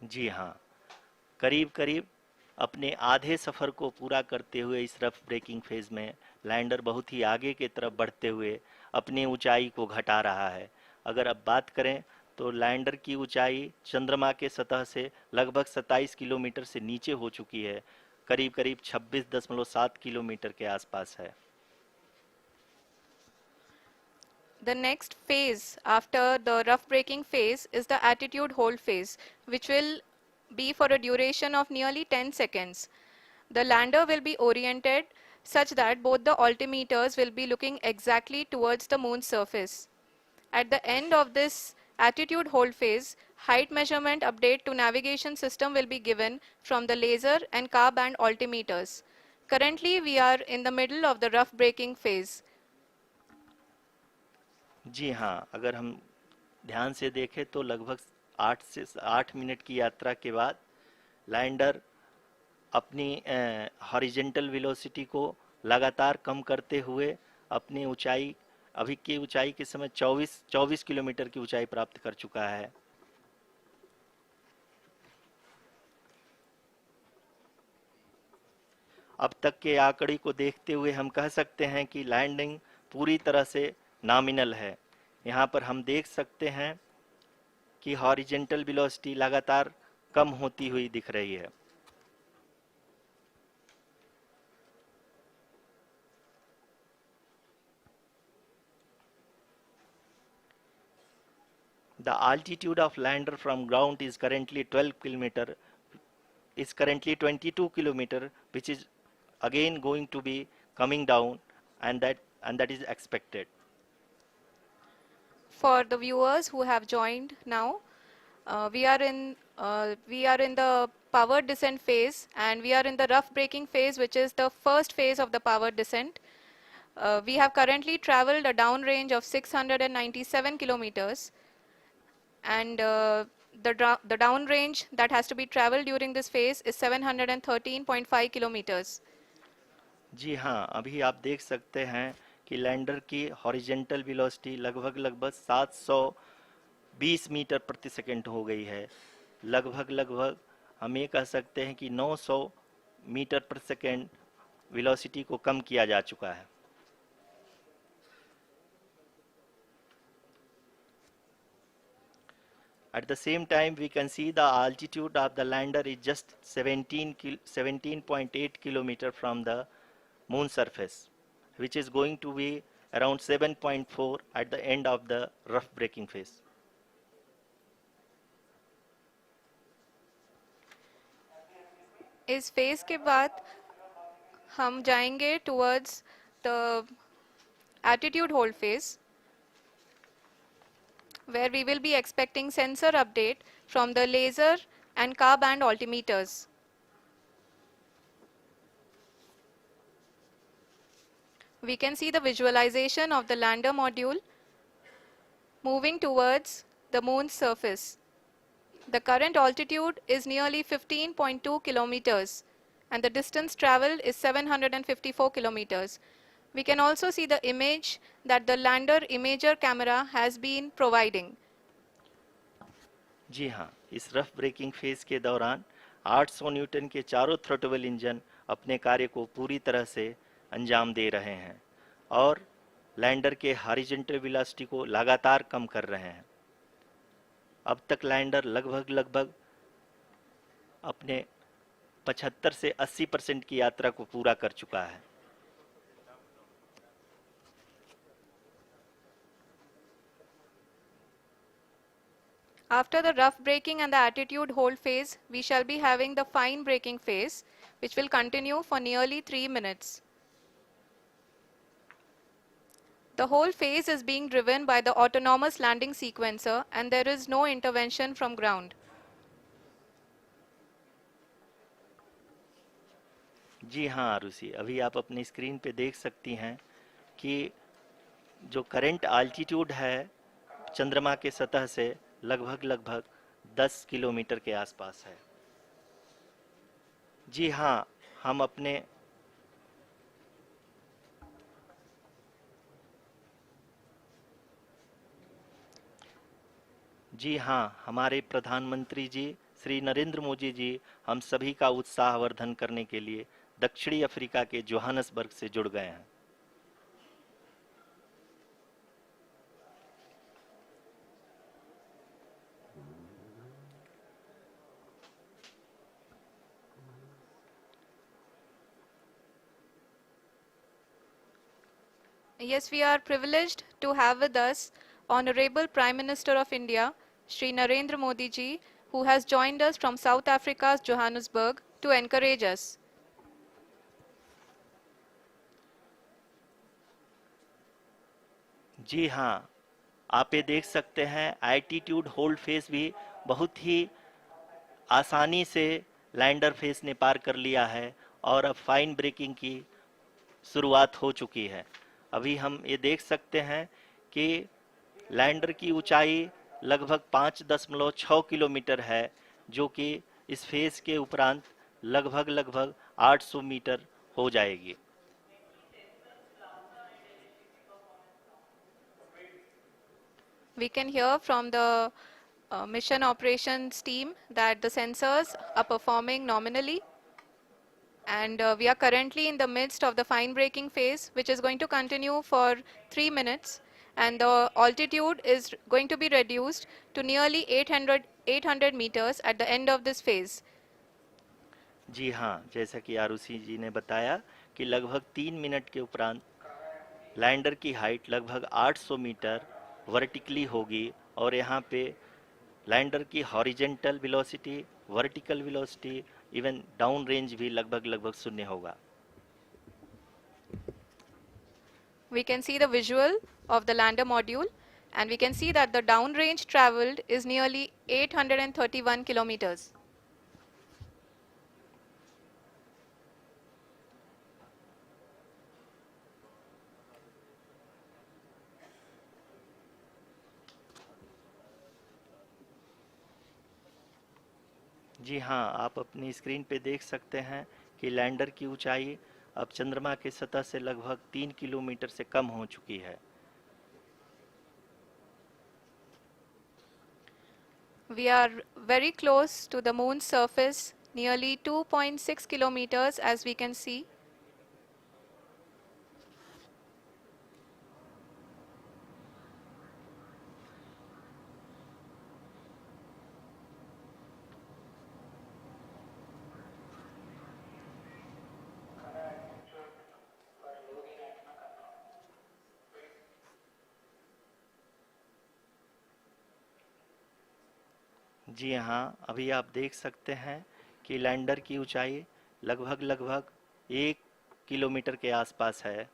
जी हाँ, करीब करीब अपने आधे सफ़र को पूरा करते हुए इस रफ ब्रेकिंग फेज में लैंडर बहुत ही आगे की तरफ बढ़ते हुए अपनी ऊंचाई को घटा रहा है। अगर अब बात करें तो लैंडर की ऊंचाई चंद्रमा के सतह से लगभग 27 किलोमीटर से नीचे हो चुकी है, करीब करीब 26.7 किलोमीटर के आसपास है। The next phase after the rough braking phase is the attitude hold phase, which will be for a duration of nearly 10 seconds. The lander will be oriented such that both the altimeters will be looking exactly towards the moon's surface. At the end of this attitude hold phase, height measurement update to navigation system will be given from the laser and car band altimeters. Currently, we are in the middle of the rough braking phase. जी हाँ, अगर हम ध्यान से देखें तो लगभग 8 minute की यात्रा के बाद लैंडर अपनी हॉरिजेंटल वेलोसिटी को लगातार कम करते हुए अपनी ऊंचाई, अभी की ऊंचाई के समय 24 किलोमीटर की ऊंचाई प्राप्त कर चुका है। अब तक के आंकड़े को देखते हुए हम कह सकते हैं कि लैंडिंग पूरी तरह से नॉमिनल है। यहाँ पर हम देख सकते हैं कि हॉरिजेंटल वेलोसिटी लगातार कम होती हुई दिख रही है। The altitude of lander from ground is currently 22 kilometer, which is again going to be coming down, and that is expected. For the viewers who have joined now, we are in the power descent phase, and we are in the rough braking phase, which is the first phase of the power descent. We have currently traveled a downrange of 697 kilometers, and the downrange that has to be traveled during this phase is 713.5 kilometers. जी हाँ, अभी आप देख सकते हैं कि lander की horizontal velocity लगभग 720 metre प्रति सेकंड हो गई है। लगभग हम ये कह सकते हैं कि 900 मीटर प्रति सेकंड वेलोसिटी को कम किया जा चुका है। At the same time, we can see the altitude of the lander is just 17.8 kilometer from the moon surface, which is going to be around 7.4 at the end of the rough braking phase. इस phase के बाद हम जाएंगे towards the attitude hold phase, where we will be expecting sensor update from the laser and car band altimeters. We can see the visualization of the lander module moving towards the moon's surface. The current altitude is nearly 15.2 kilometers and the distance traveled is 754 kilometers. We can also see the image that the lander imager camera has been providing. जी हाँ, इस rough breaking phase के दौरान 800 Newton के चारों throttle engine अपने कार्य को पूरी तरह से अंजाम दे रहे हैं और लैंडर के हॉरिजॉन्टल वेलोसिटी को लगातार कम कर रहे हैं। अब तक लैंडर लगभग अपने 75 से 80% की यात्रा को पूरा कर चुका है। After the rough braking and the attitude hold phase, we shall be having the fine braking phase, which will continue for nearly 3 minutes. The whole phase is being driven by the autonomous landing sequencer and there is no intervention from ground. जी हाँ आरुषि, अभी आप अपनी screen पे देख सकती हैं कि जो करंट आल्टीट्यूड है चंद्रमा के सतह से लगभग 10 किलोमीटर के आसपास है। जी हाँ, हम अपने जी हाँ, हमारे प्रधानमंत्री जी श्री नरेंद्र मोदी जी हम सभी का उत्साहवर्धन करने के लिए दक्षिणी अफ्रीका के जोहानसबर्ग से जुड़ गए हैं। Yes, we are privileged to have with us Honorable Prime Minister of India, Shri Narendra Modi ji, who has joined us from South Africa's Johannesburg to encourage us. जी हाँ, आप ये देख सकते हैं एल्टीट्यूड होल्ड फेस भी बहुत ही आसानी से लैंडर फेस ने पार कर लिया है और अब फाइन ब्रेकिंग की शुरुआत हो चुकी है। अभी हम ये देख सकते हैं कि लैंडर की ऊंचाई लगभग 5.6 किलोमीटर है, जो कि इस फेज के उपरांत लगभग 800 मीटर हो जाएगी। We can hear from the mission operations team that the sensors are performing nominally. And we are currently in the midst of the fine braking phase, which is going to continue for 3 minutes. And the altitude is going to be reduced to nearly 800 meters at the end of this phase. जी हाँ, जैसा कि आरुषि जी ने बताया कि लगभग 3 minute के उपरांत lander की हाइट लगभग 800 मीटर वर्टिकली होगी और यहाँ पे लैंडर की horizontal velocity, vertical velocity, even down range भी लगभग शून्य होगा। We can see the visual of the lander module and we can see that the downrange traveled is nearly 831 kilometers. जी हाँ, आप अपनी स्क्रीन पे देख सकते हैं कि लैंडर की ऊंचाई अब चंद्रमा के सतह से लगभग 3 किलोमीटर से कम हो चुकी है। We are very close to the moon's surface, nearly 2.6 kilometers as we can see. जी हाँ, अभी आप देख सकते हैं कि लैंडर की ऊंचाई लगभग लगभग 1 किलोमीटर के आसपास है।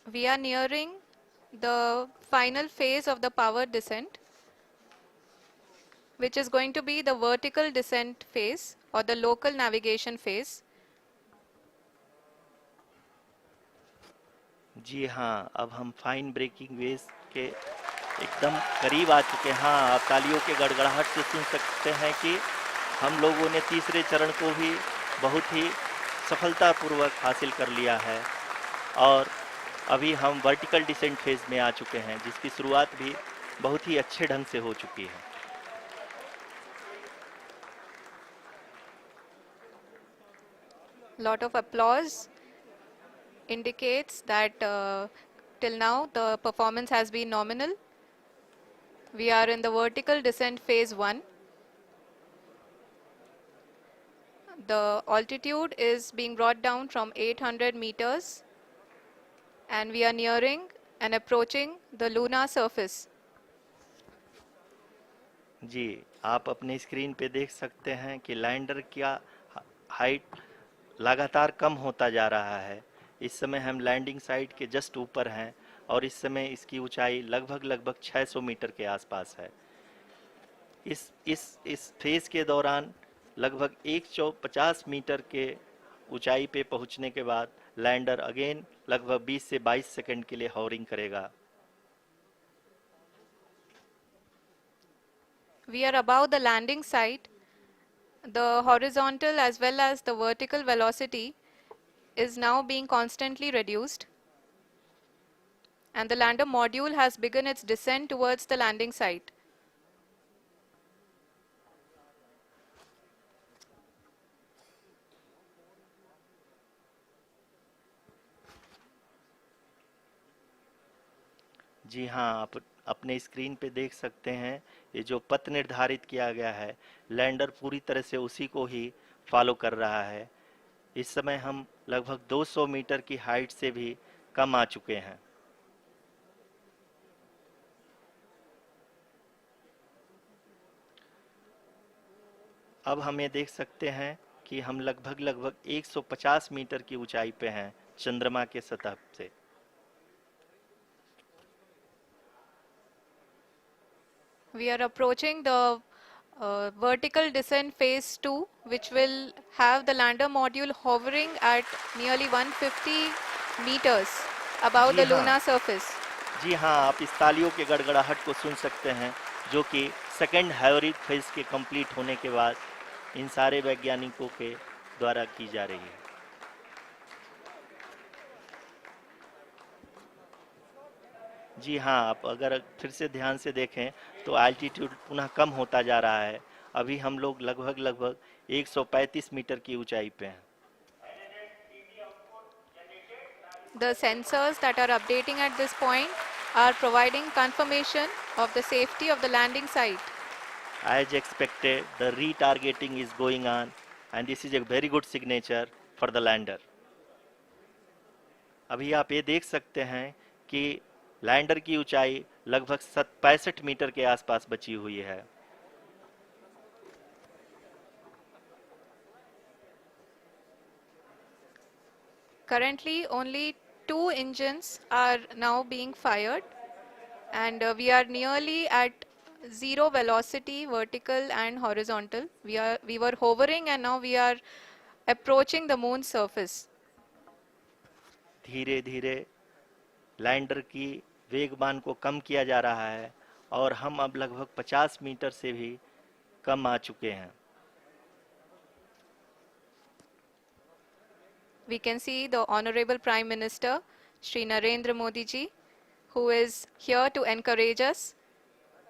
We are nearing the final phase of the power descent, which is going to be the vertical descent phase or the local navigation phase. जी हाँ, अब हम फाइन ब्रेकिंग वेव्स के एकदम करीब आ चुके हैं। हाँ, आप तालियों के गड़गड़ाहट से सुन सकते हैं कि हम लोगों ने तीसरे चरण को भी बहुत ही सफलतापूर्वक हासिल कर लिया है और अभी हम वर्टिकल डिसेंट फेज में आ चुके हैं, जिसकी शुरुआत भी बहुत ही अच्छे ढंग से हो चुकी है। Lot of applause indicates that till now the performance has been nominal. We are in the vertical descent phase 1. The altitude is being brought down from 800 meters and we are nearing and approaching the lunar surface. जी, आप अपने screen पे देख सकते हैं कि lander का height लगातार कम होता जा रहा है। इस समय हम लैंडिंग साइट के जस्ट ऊपर हैं और इस समय इसकी ऊंचाई लगभग लगभग 600 मीटर के आसपास है। इस फेज के दौरान लगभग 150 मीटर के ऊंचाई पे पहुंचने के बाद लैंडर अगेन लगभग 20 से 22 सेकंड के लिए हॉवरिंग करेगा। We are above the landing site. The horizontal as well as the vertical velocity is now being constantly reduced. And the lander module has begun its descent towards the landing site. जी हाँ, आप अपने screen पे देख सकते हैं ये जो पथ निर्धारित किया गया है, लैंडर पूरी तरह से उसी को ही फॉलो कर रहा है। इस समय हम लगभग 200 मीटर की हाइट से भी कम आ चुके हैं। अब हम ये देख सकते हैं कि हम लगभग लगभग 150 मीटर की ऊंचाई पे हैं चंद्रमा के सतह से। We are approaching the vertical descent phase 2, which will have the lander module hovering at nearly 150 meters above ji the हाँ, lunar surface. जी हाँ, आप इस तालियों के गड़गड़ाहट को सुन सकते हैं, जो कि सेकंड हाइब्रिड फेज के कंप्लीट होने के बाद इन सारे वैज्ञानिकों के द्वारा की जा रही है। जी हाँ, आप अगर फिर से ध्यान से देखें तो एल्टीट्यूड पुनः कम होता जा रहा है। अभी हम लोग लगभग लगभग 135 मीटर की ऊंचाई पे हैं। The sensors that are updating at this point are providing confirmation of the safety of the landing site. As expected, the retargeting is going on and this is a very good signature for the lander. अभी आप ये देख सकते हैं कि lander की ऊंचाई लगभग 65 मीटर के आसपास बची हुई है। Currently, only 2 engines are now being fired, and we are nearly at zero velocity, vertical and horizontal. We were hovering, and now we are approaching the moon's surface. धीरे धीरे लैंडर की वेगमान को कम किया जा रहा है और हम अब लगभग 50 मीटर से भी कम आ चुके हैं। We can see the Honorable Prime Minister, Shri Narendra Modi ji, who is here to encourage us,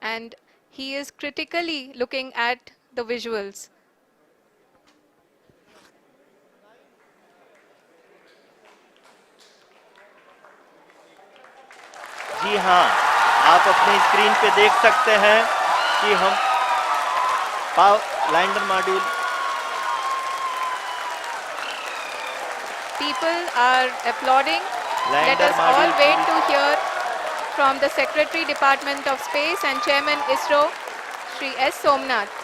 and he is critically looking at the visuals. जी हाँ, आप अपने स्क्रीन पे देख सकते हैं कि हम lander module people are applauding. Let lander us all module wait to hear from the Secretary, Department of Space and Chairman ISRO, Shri S. Somnath.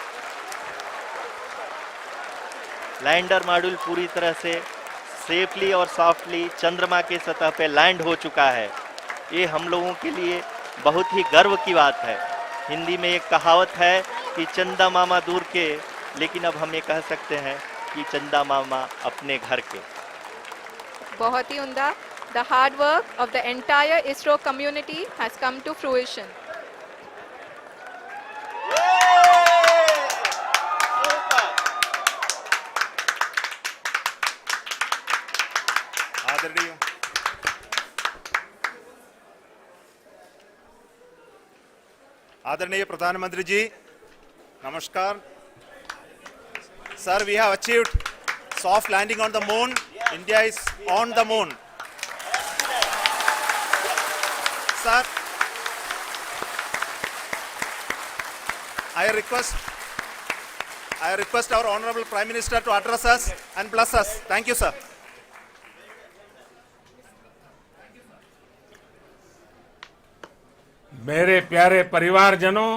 Lander module पूरी तरह से सेफली और सॉफ्टली चंद्रमा के सतह पे लैंड हो चुका है। ये हम लोगों के लिए बहुत ही गर्व की बात है। हिंदी में एक कहावत है कि चंदा मामा दूर के, लेकिन अब हम ये कह सकते हैं कि चंदा मामा अपने घर के। बहुत ही उम्दा. The hard work of the entire ISRO community has come to fruition. आदरणीय आदरणीय प्रधानमंत्री जी, नमस्कार sir. We have achieved soft landing on the moon. India is on the moon. Sir, I request our Honorable Prime Minister to address us and bless us. Thank you, sir. मेरे प्यारे परिवारजनों,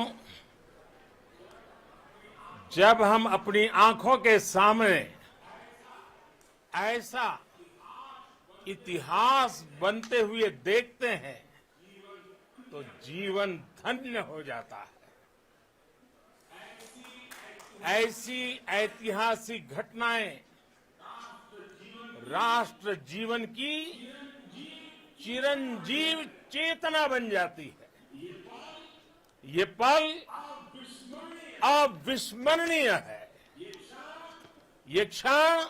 जब हम अपनी आंखों के सामने ऐसा इतिहास बनते हुए देखते हैं तो जीवन धन्य हो जाता है। ऐसी ऐतिहासिक घटनाएं राष्ट्र जीवन की चिरंजीव चेतना बन जाती है। ये पल अविस्मरणीय है। ये क्षण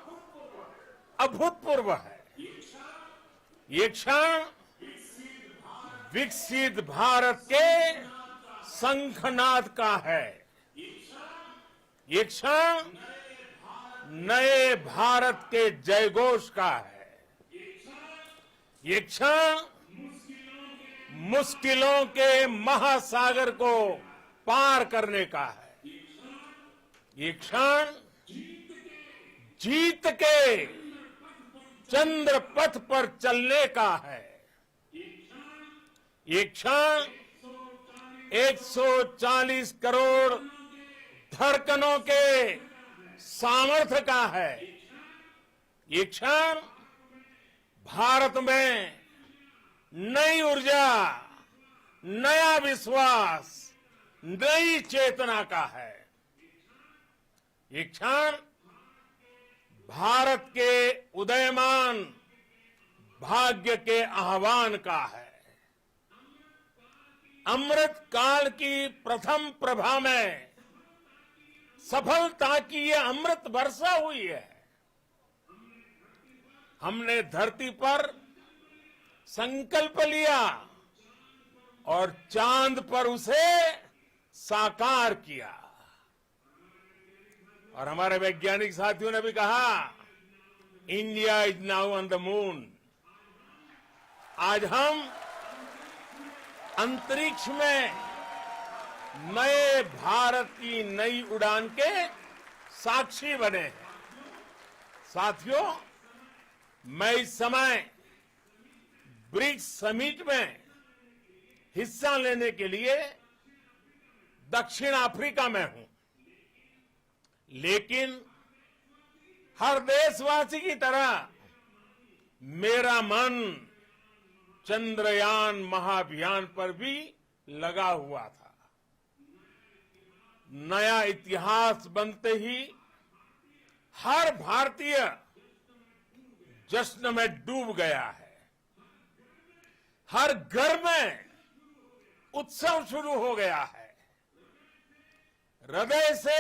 अभूतपूर्व है। ये क्षण विकसित भारत के शंखनाद का है। ये क्षण नए भारत के जयघोष का है। ये क्षण मुश्किलों के महासागर को पार करने का है। ये क्षण जीत के चंद्र पथ पर चलने का है। ये क्षण 140 करोड़ धड़कनों के सामर्थ्य का है। ये क्षण भारत में नई ऊर्जा, नया विश्वास, नई चेतना का है। ये क्षण भारत के उदयमान भाग्य के आह्वान का है। अमृत काल की प्रथम प्रभा में सफलता की ये अमृत वर्षा हुई है। हमने धरती पर संकल्प लिया और चांद पर उसे साकार किया। और हमारे वैज्ञानिक साथियों ने भी कहा, India is now on the moon. आज हम अंतरिक्ष में नए भारत की नई उड़ान के साक्षी बने हैं। साथियों, मैं इस समय ब्रिक्स समिट में हिस्सा लेने के लिए दक्षिण अफ्रीका में हूं, लेकिन हर देशवासी की तरह मेरा मन चंद्रयान महाअभियान पर भी लगा हुआ था। नया इतिहास बनते ही हर भारतीय जश्न में डूब गया है। हर घर में उत्सव शुरू हो गया है। हृदय से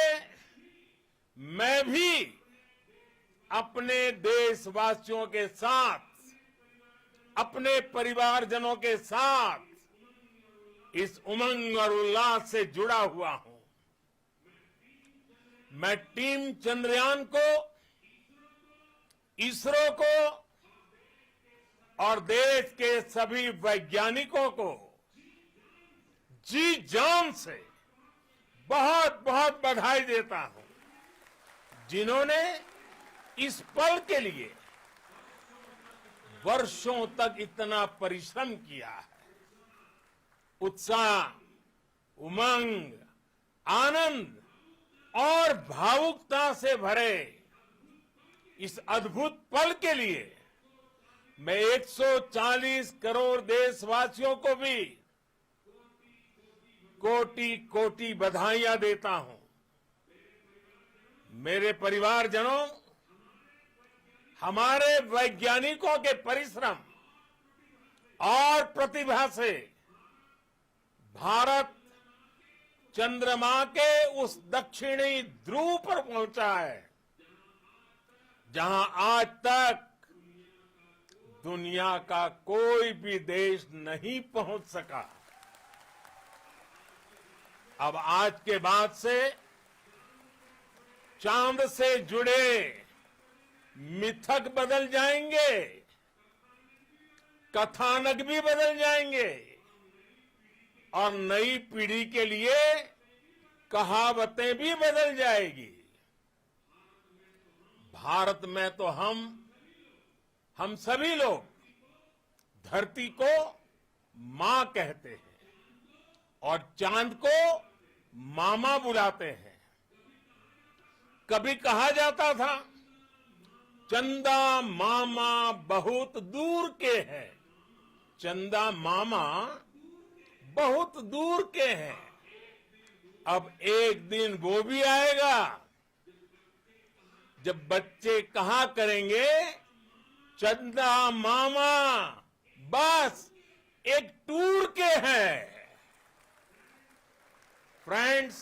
मैं भी अपने देशवासियों के साथ, अपने परिवारजनों के साथ इस उमंग और उल्लास से जुड़ा हुआ हूं। मैं टीम चंद्रयान को, इसरो को और देश के सभी वैज्ञानिकों को जी जान से बहुत बहुत बधाई देता हूं, जिन्होंने इस पल के लिए वर्षों तक इतना परिश्रम किया है। उत्साह, उमंग, आनंद और भावुकता से भरे इस अद्भुत पल के लिए मैं 140 करोड़ देशवासियों को भी कोटि कोटि बधाइयां देता हूं। मेरे परिवारजनों, हमारे वैज्ञानिकों के परिश्रम और प्रतिभा से भारत चंद्रमा के उस दक्षिणी ध्रुव पर पहुंचा है जहां आज तक दुनिया का कोई भी देश नहीं पहुंच सका। अब आज के बाद से चांद से जुड़े मिथक बदल जाएंगे, कथानक भी बदल जाएंगे और नई पीढ़ी के लिए कहावतें भी बदल जाएगी। भारत में तो हम सभी लोग धरती को मां कहते हैं और चांद को मामा बुलाते हैं। कभी कहा जाता था चंदा मामा बहुत दूर के हैं, चंदा मामा बहुत दूर के हैं। अब एक दिन वो भी आएगा जब बच्चे कहा करेंगे चंदा मामा बस एक टूर के हैं। Friends,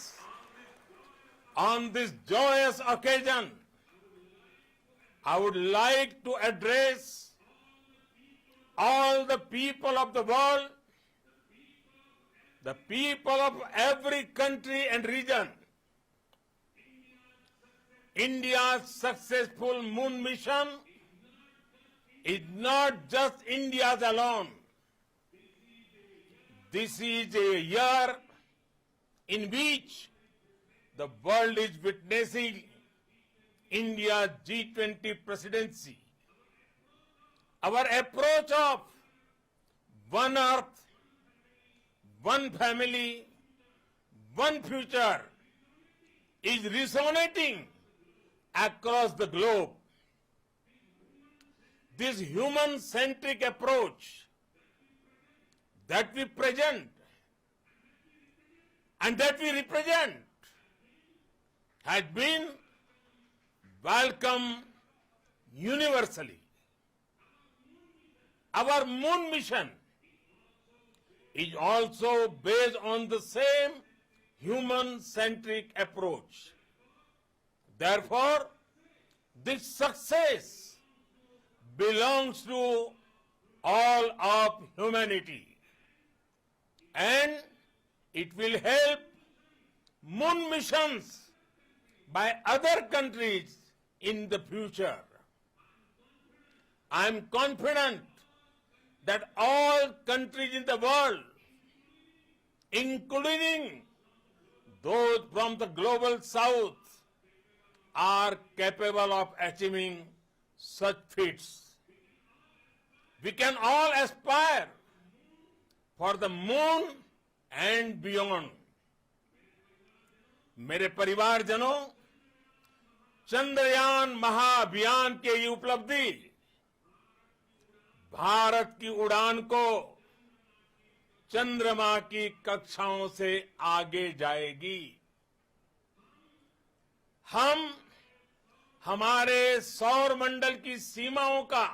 on this joyous occasion, I would like to address all the people of the world, the people of every country and region. India's successful moon mission is not just India's alone. This is a year in which the world is witnessing India's G20 presidency. Our approach of one earth, one family, one future is resonating across the globe. This human-centric approach that we present and that we represent has been welcomed universally. Our moon mission is also based on the same human-centric approach. Therefore, this success belongs to all of humanity, and it will help moon missions by other countries in the future. I am confident that all countries in the world, including those from the global south, are capable of achieving such feats. We can all aspire for the moon and beyond. मेरे परिवारजनों, चंद्रयान महाअभियान की ये उपलब्धि भारत की उड़ान को चंद्रमा की कक्षाओं से आगे जाएगी। हम हमारे सौर मंडल की सीमाओं का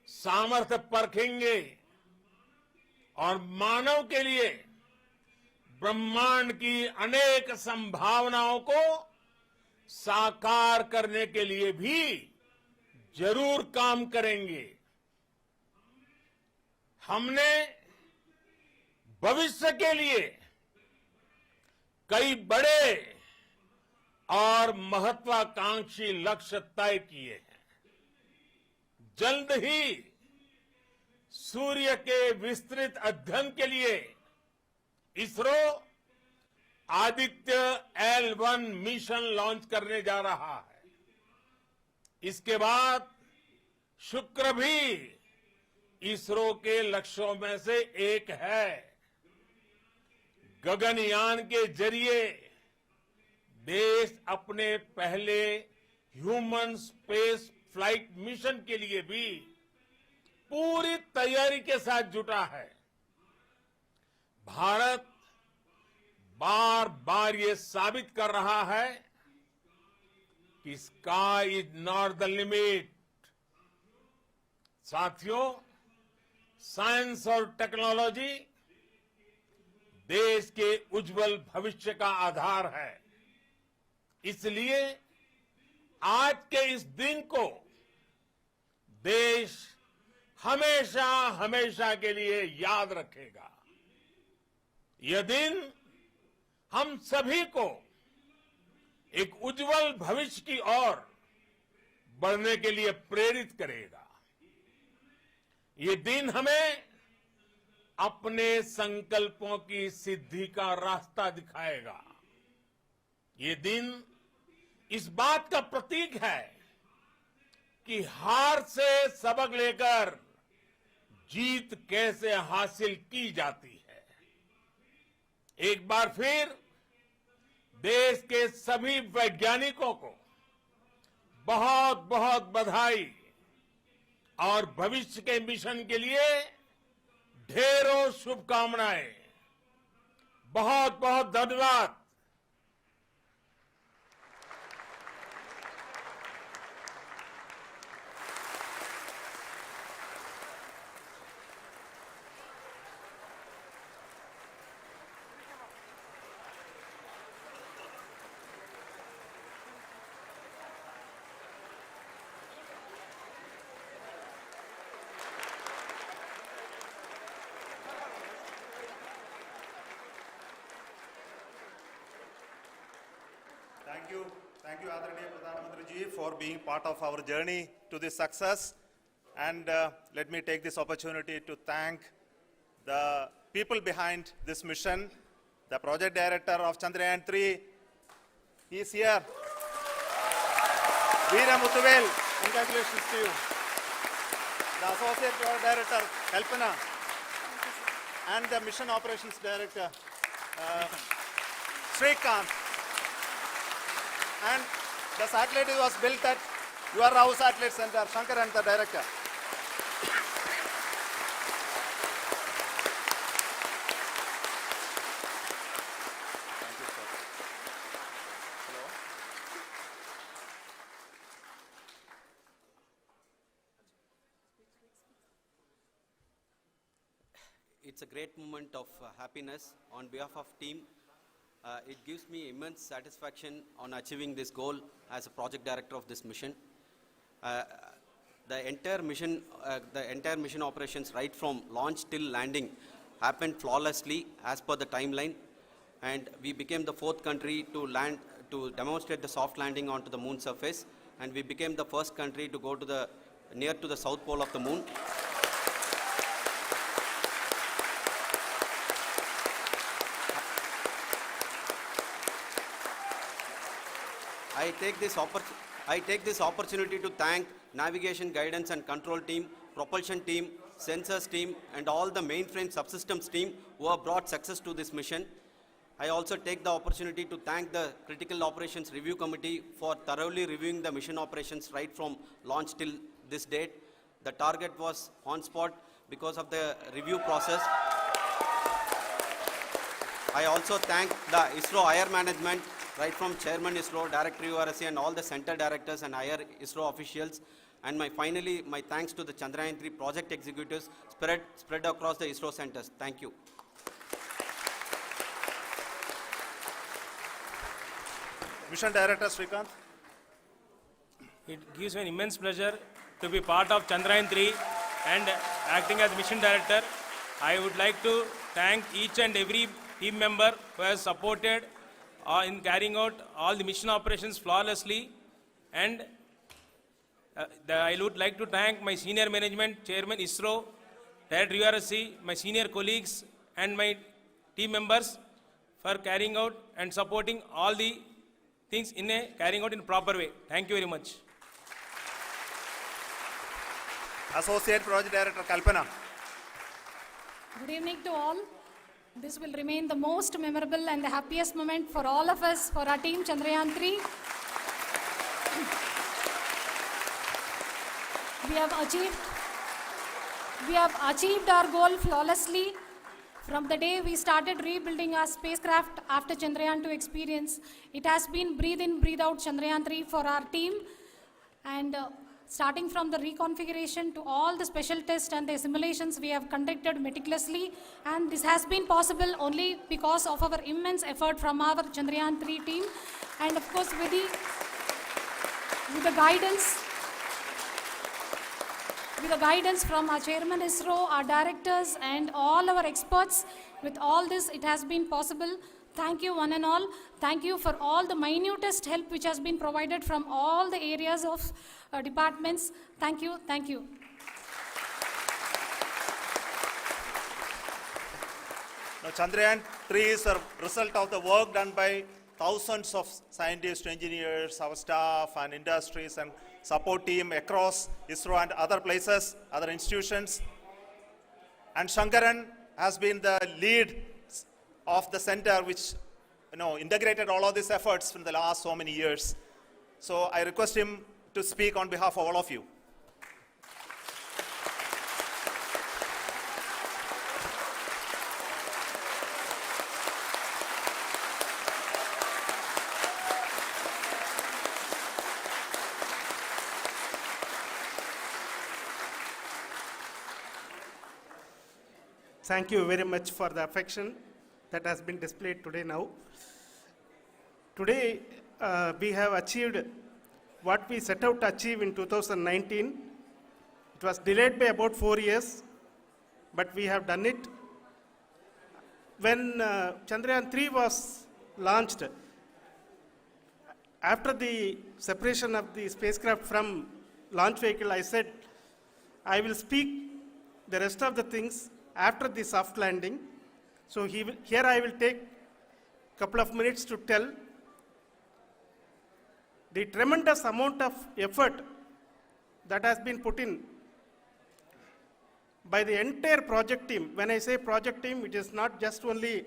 सामर्थ्य परखेंगे और मानव के लिए ब्रह्मांड की अनेक संभावनाओं को साकार करने के लिए भी जरूर काम करेंगे। हमने भविष्य के लिए कई बड़े और महत्वाकांक्षी लक्ष्य तय किए हैं। जल्द ही सूर्य के विस्तृत अध्ययन के लिए ISRO Aditya L1 mission launch करने जा रहा है। इसके बाद शुक्र भी इसरो के लक्ष्यों में से एक है। गगनयान के जरिए देश अपने पहले ह्यूमन स्पेस फ्लाइट मिशन के लिए भी पूरी तैयारी के साथ जुटा है। भारत बार बार ये साबित कर रहा है कि sky is not the limit. साथियों, साइंस और टेक्नोलॉजी देश के उज्जवल भविष्य का आधार है। इसलिए आज के इस दिन को देश हमेशा हमेशा के लिए याद रखेगा। यह दिन हम सभी को एक उज्जवल भविष्य की ओर बढ़ने के लिए प्रेरित करेगा। ये दिन हमें अपने संकल्पों की सिद्धि का रास्ता दिखाएगा। ये दिन इस बात का प्रतीक है कि हार से सबक लेकर जीत कैसे हासिल की जाती है। एक बार फिर देश के सभी वैज्ञानिकों को बहुत बहुत बधाई और भविष्य के मिशन के लिए ढेरों शुभकामनाएं। बहुत बहुत धन्यवाद। Thank you, Adaraniya Pradhan Mantri ji, for being part of our journey to this success. And let me take this opportunity to thank the people behind this mission, the project director of Chandrayaan 3. He is here. Veera Muthuvel, congratulations to you. The associate project director, Kalpana, and the mission operations director, Srikanth. And the satellite was built at UR Rao Satellite Center, Shankar and the director. Thank you, sir. Hello. It's a great moment of happiness on behalf of team. It gives me immense satisfaction on achieving this goal as a project director of this mission. The entire mission operations right from launch till landing happened flawlessly as per the timeline, and we became the 4th country to demonstrate the soft landing onto the moon surface, and we became the first country to go to near to the south pole of the moon. I take this opportunity to thank navigation, guidance and control team, propulsion team, sensors team and all the mainframe subsystems team who have brought success to this mission. I also take the opportunity to thank the Critical Operations Review Committee for thoroughly reviewing the mission operations right from launch till this date. The target was on spot because of the review process. I also thank the ISRO higher management, right from Chairman ISRO, Director URSC and all the center directors and higher ISRO officials. And finally, my thanks to the Chandrayaan 3 project executives spread across the ISRO centers. Thank you. Mission Director Srikanth. It gives me an immense pleasure to be part of Chandrayaan 3 and acting as Mission Director. I would like to thank each and every team member who has supported in carrying out all the mission operations flawlessly, and I would like to thank my senior management, Chairman ISRO, Director URSC, my senior colleagues and my team members for carrying out and supporting all the things carrying out in a proper way. Thank you very much. Associate Project Director Kalpana. Good evening to all. This will remain the most memorable and the happiest moment for all of us, for our team Chandrayaan 3. We have achieved our goal flawlessly. From the day we started rebuilding our spacecraft after Chandrayaan 2 experience, it has been breathe in, breathe out Chandrayaan 3 for our team. And starting from the reconfiguration to all the special tests and the simulations we have conducted meticulously, and this has been possible only because of our immense effort from our Chandrayaan 3 team, and of course with the guidance from our chairman ISRO, our directors and all our experts. With all this, it has been possible. Thank you one and all. Thank you for all the minutest help which has been provided from all the areas of departments. Thank you. Thank you. Now, Chandrayaan 3 is a result of the work done by thousands of scientists, engineers, our staff and industries and support team across ISRO and other places, other institutions. And Shankaran has been the lead of the center which integrated all of these efforts in the last so many years. So I request him to speak on behalf of all of you. Thank you very much for the affection that has been displayed today now. Today, we have achieved what we set out to achieve in 2019. It was delayed by about 4 years, but we have done it. When Chandrayaan 3 was launched, after the separation of the spacecraft from launch vehicle, I said, I will speak the rest of the things after the soft landing. So here I will take a couple of minutes to tell the tremendous amount of effort that has been put in by the entire project team. When I say project team, it is not just only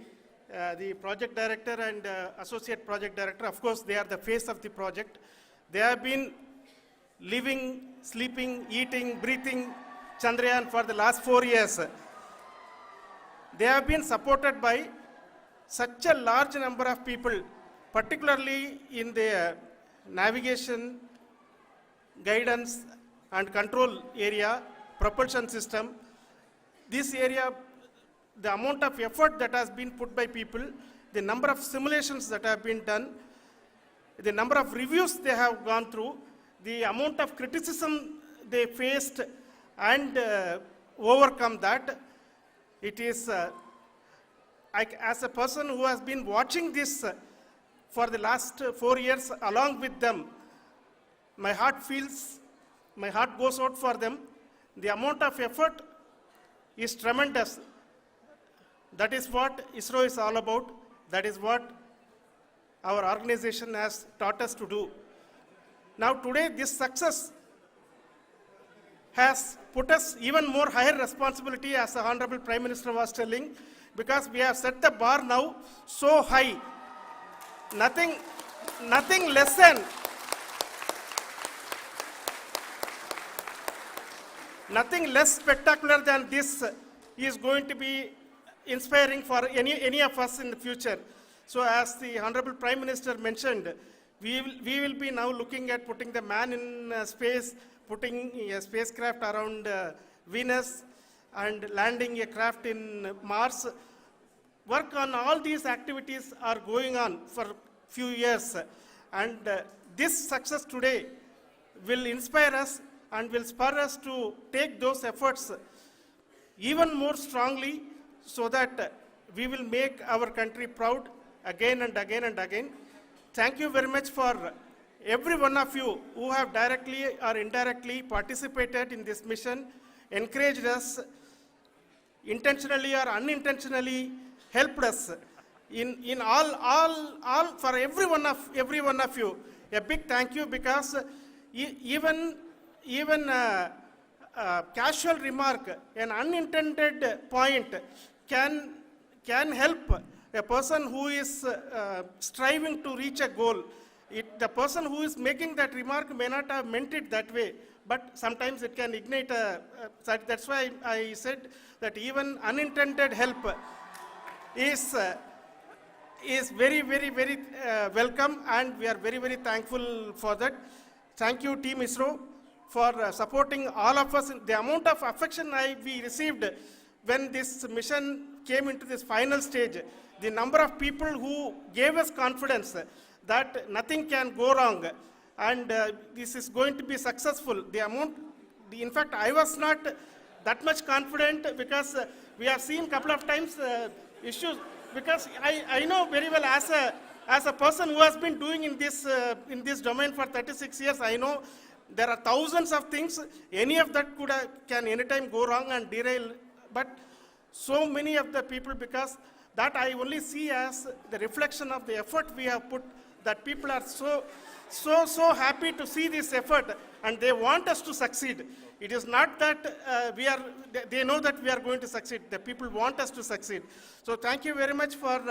the project director and associate project director. Of course, they are the face of the project. They have been living, sleeping, eating, breathing Chandrayaan for the last 4 years. They have been supported by such a large number of people, particularly in the navigation, guidance and control area, propulsion system. This area, the amount of effort that has been put by people, the number of simulations that have been done, the number of reviews they have gone through, the amount of criticism they faced and overcome that. It is, as a person who has been watching this for the last 4 years along with them, my heart goes out for them. The amount of effort is tremendous. That is what ISRO is all about. That is what our organization has taught us to do. Now today, this success has put us even more higher responsibility, as the Honorable Prime Minister was telling, because we have set the bar now so high. Nothing less spectacular than this is going to be inspiring for any of us in the future. So as the Honorable Prime Minister mentioned, we will be now looking at putting the man in space, putting a spacecraft around Venus and landing a craft in Mars. Work on all these activities are going on for few years, and this success today will inspire us and will spur us to take those efforts even more strongly, so that we will make our country proud again and again and again. Thank you very much for every one of you who have directly or indirectly participated in this mission, encouraged us, intentionally or unintentionally helped us in all for every one of you. A big thank you, because even casual remark, an unintended point can help a person who is striving to reach a goal. The person who is making that remark may not have meant it that way, but sometimes it can ignite that's why I said that even unintended help is very, very, very welcome, and we are very, very thankful for that. Thank you, Team ISRO, for supporting all of us. The amount of affection we received when this mission came into this final stage, the number of people who gave us confidence that nothing can go wrong, and this is going to be successful. In fact, I was not that much confident because we have seen a couple of times issues. Because I know very well as a person who has been doing in this domain for 36 years, I know there are thousands of things. Any of that can anytime go wrong and derail. But so many of the people, because that I only see as the reflection of the effort we have put, that people are so happy to see this effort and they want us to succeed. It is not that they know that we are going to succeed. The people want us to succeed. So thank you very much for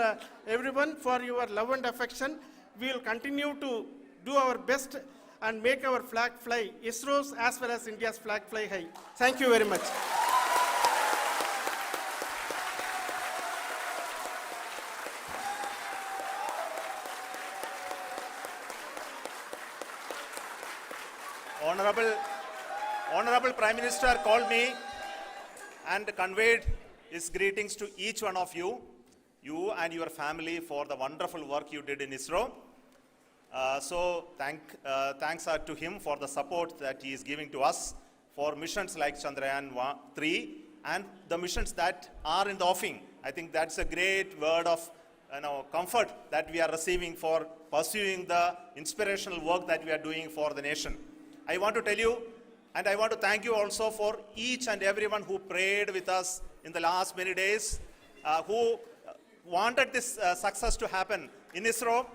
everyone for your love and affection. We will continue to do our best and make our flag fly, ISRO's as well as India's flag fly high. Thank you very much. Honorable Prime Minister called me and conveyed his greetings to each one of you and your family for the wonderful work you did in ISRO. Thanks are to him for the support that he is giving to us for missions like Chandrayaan 3 and the missions that are in the offing. I think that's a great word of comfort that we are receiving for pursuing the inspirational work that we are doing for the nation. I want to tell you, and I want to thank you also for each and everyone who prayed with us in the last many days, who wanted this success to happen in ISRO.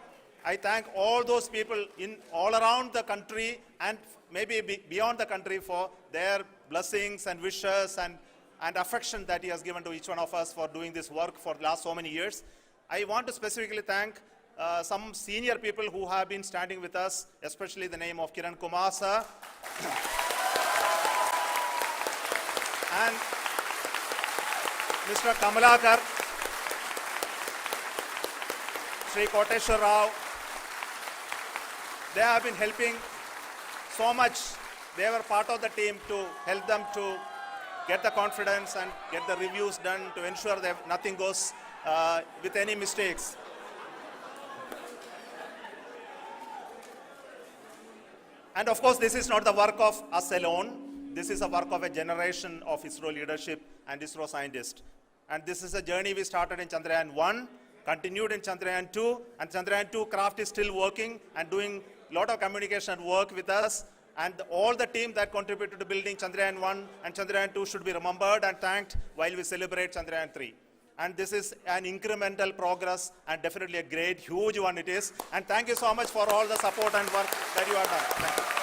I thank all those people all around the country and maybe beyond the country for their blessings and wishes and affection that he has given to each one of us for doing this work for the last so many years. I want to specifically thank some senior people who have been standing with us, especially the name of Kiran Kumar sir and Mr. Kamalakar, Sri Koteshwar Rao. They have been helping so much. They were part of the team to help them to get the confidence and get the reviews done to ensure that nothing goes with any mistakes. And of course, this is not the work of us alone. This is a work of a generation of ISRO leadership and ISRO scientists. And this is a journey we started in Chandrayaan 1, continued in Chandrayaan 2, and Chandrayaan 2 craft is still working and doing a lot of communication work with us. And all the team that contributed to building Chandrayaan 1 and Chandrayaan 2 should be remembered and thanked while we celebrate Chandrayaan 3. And this is an incremental progress and definitely a great, huge one it is. And thank you so much for all the support and work that you have done. Thank you.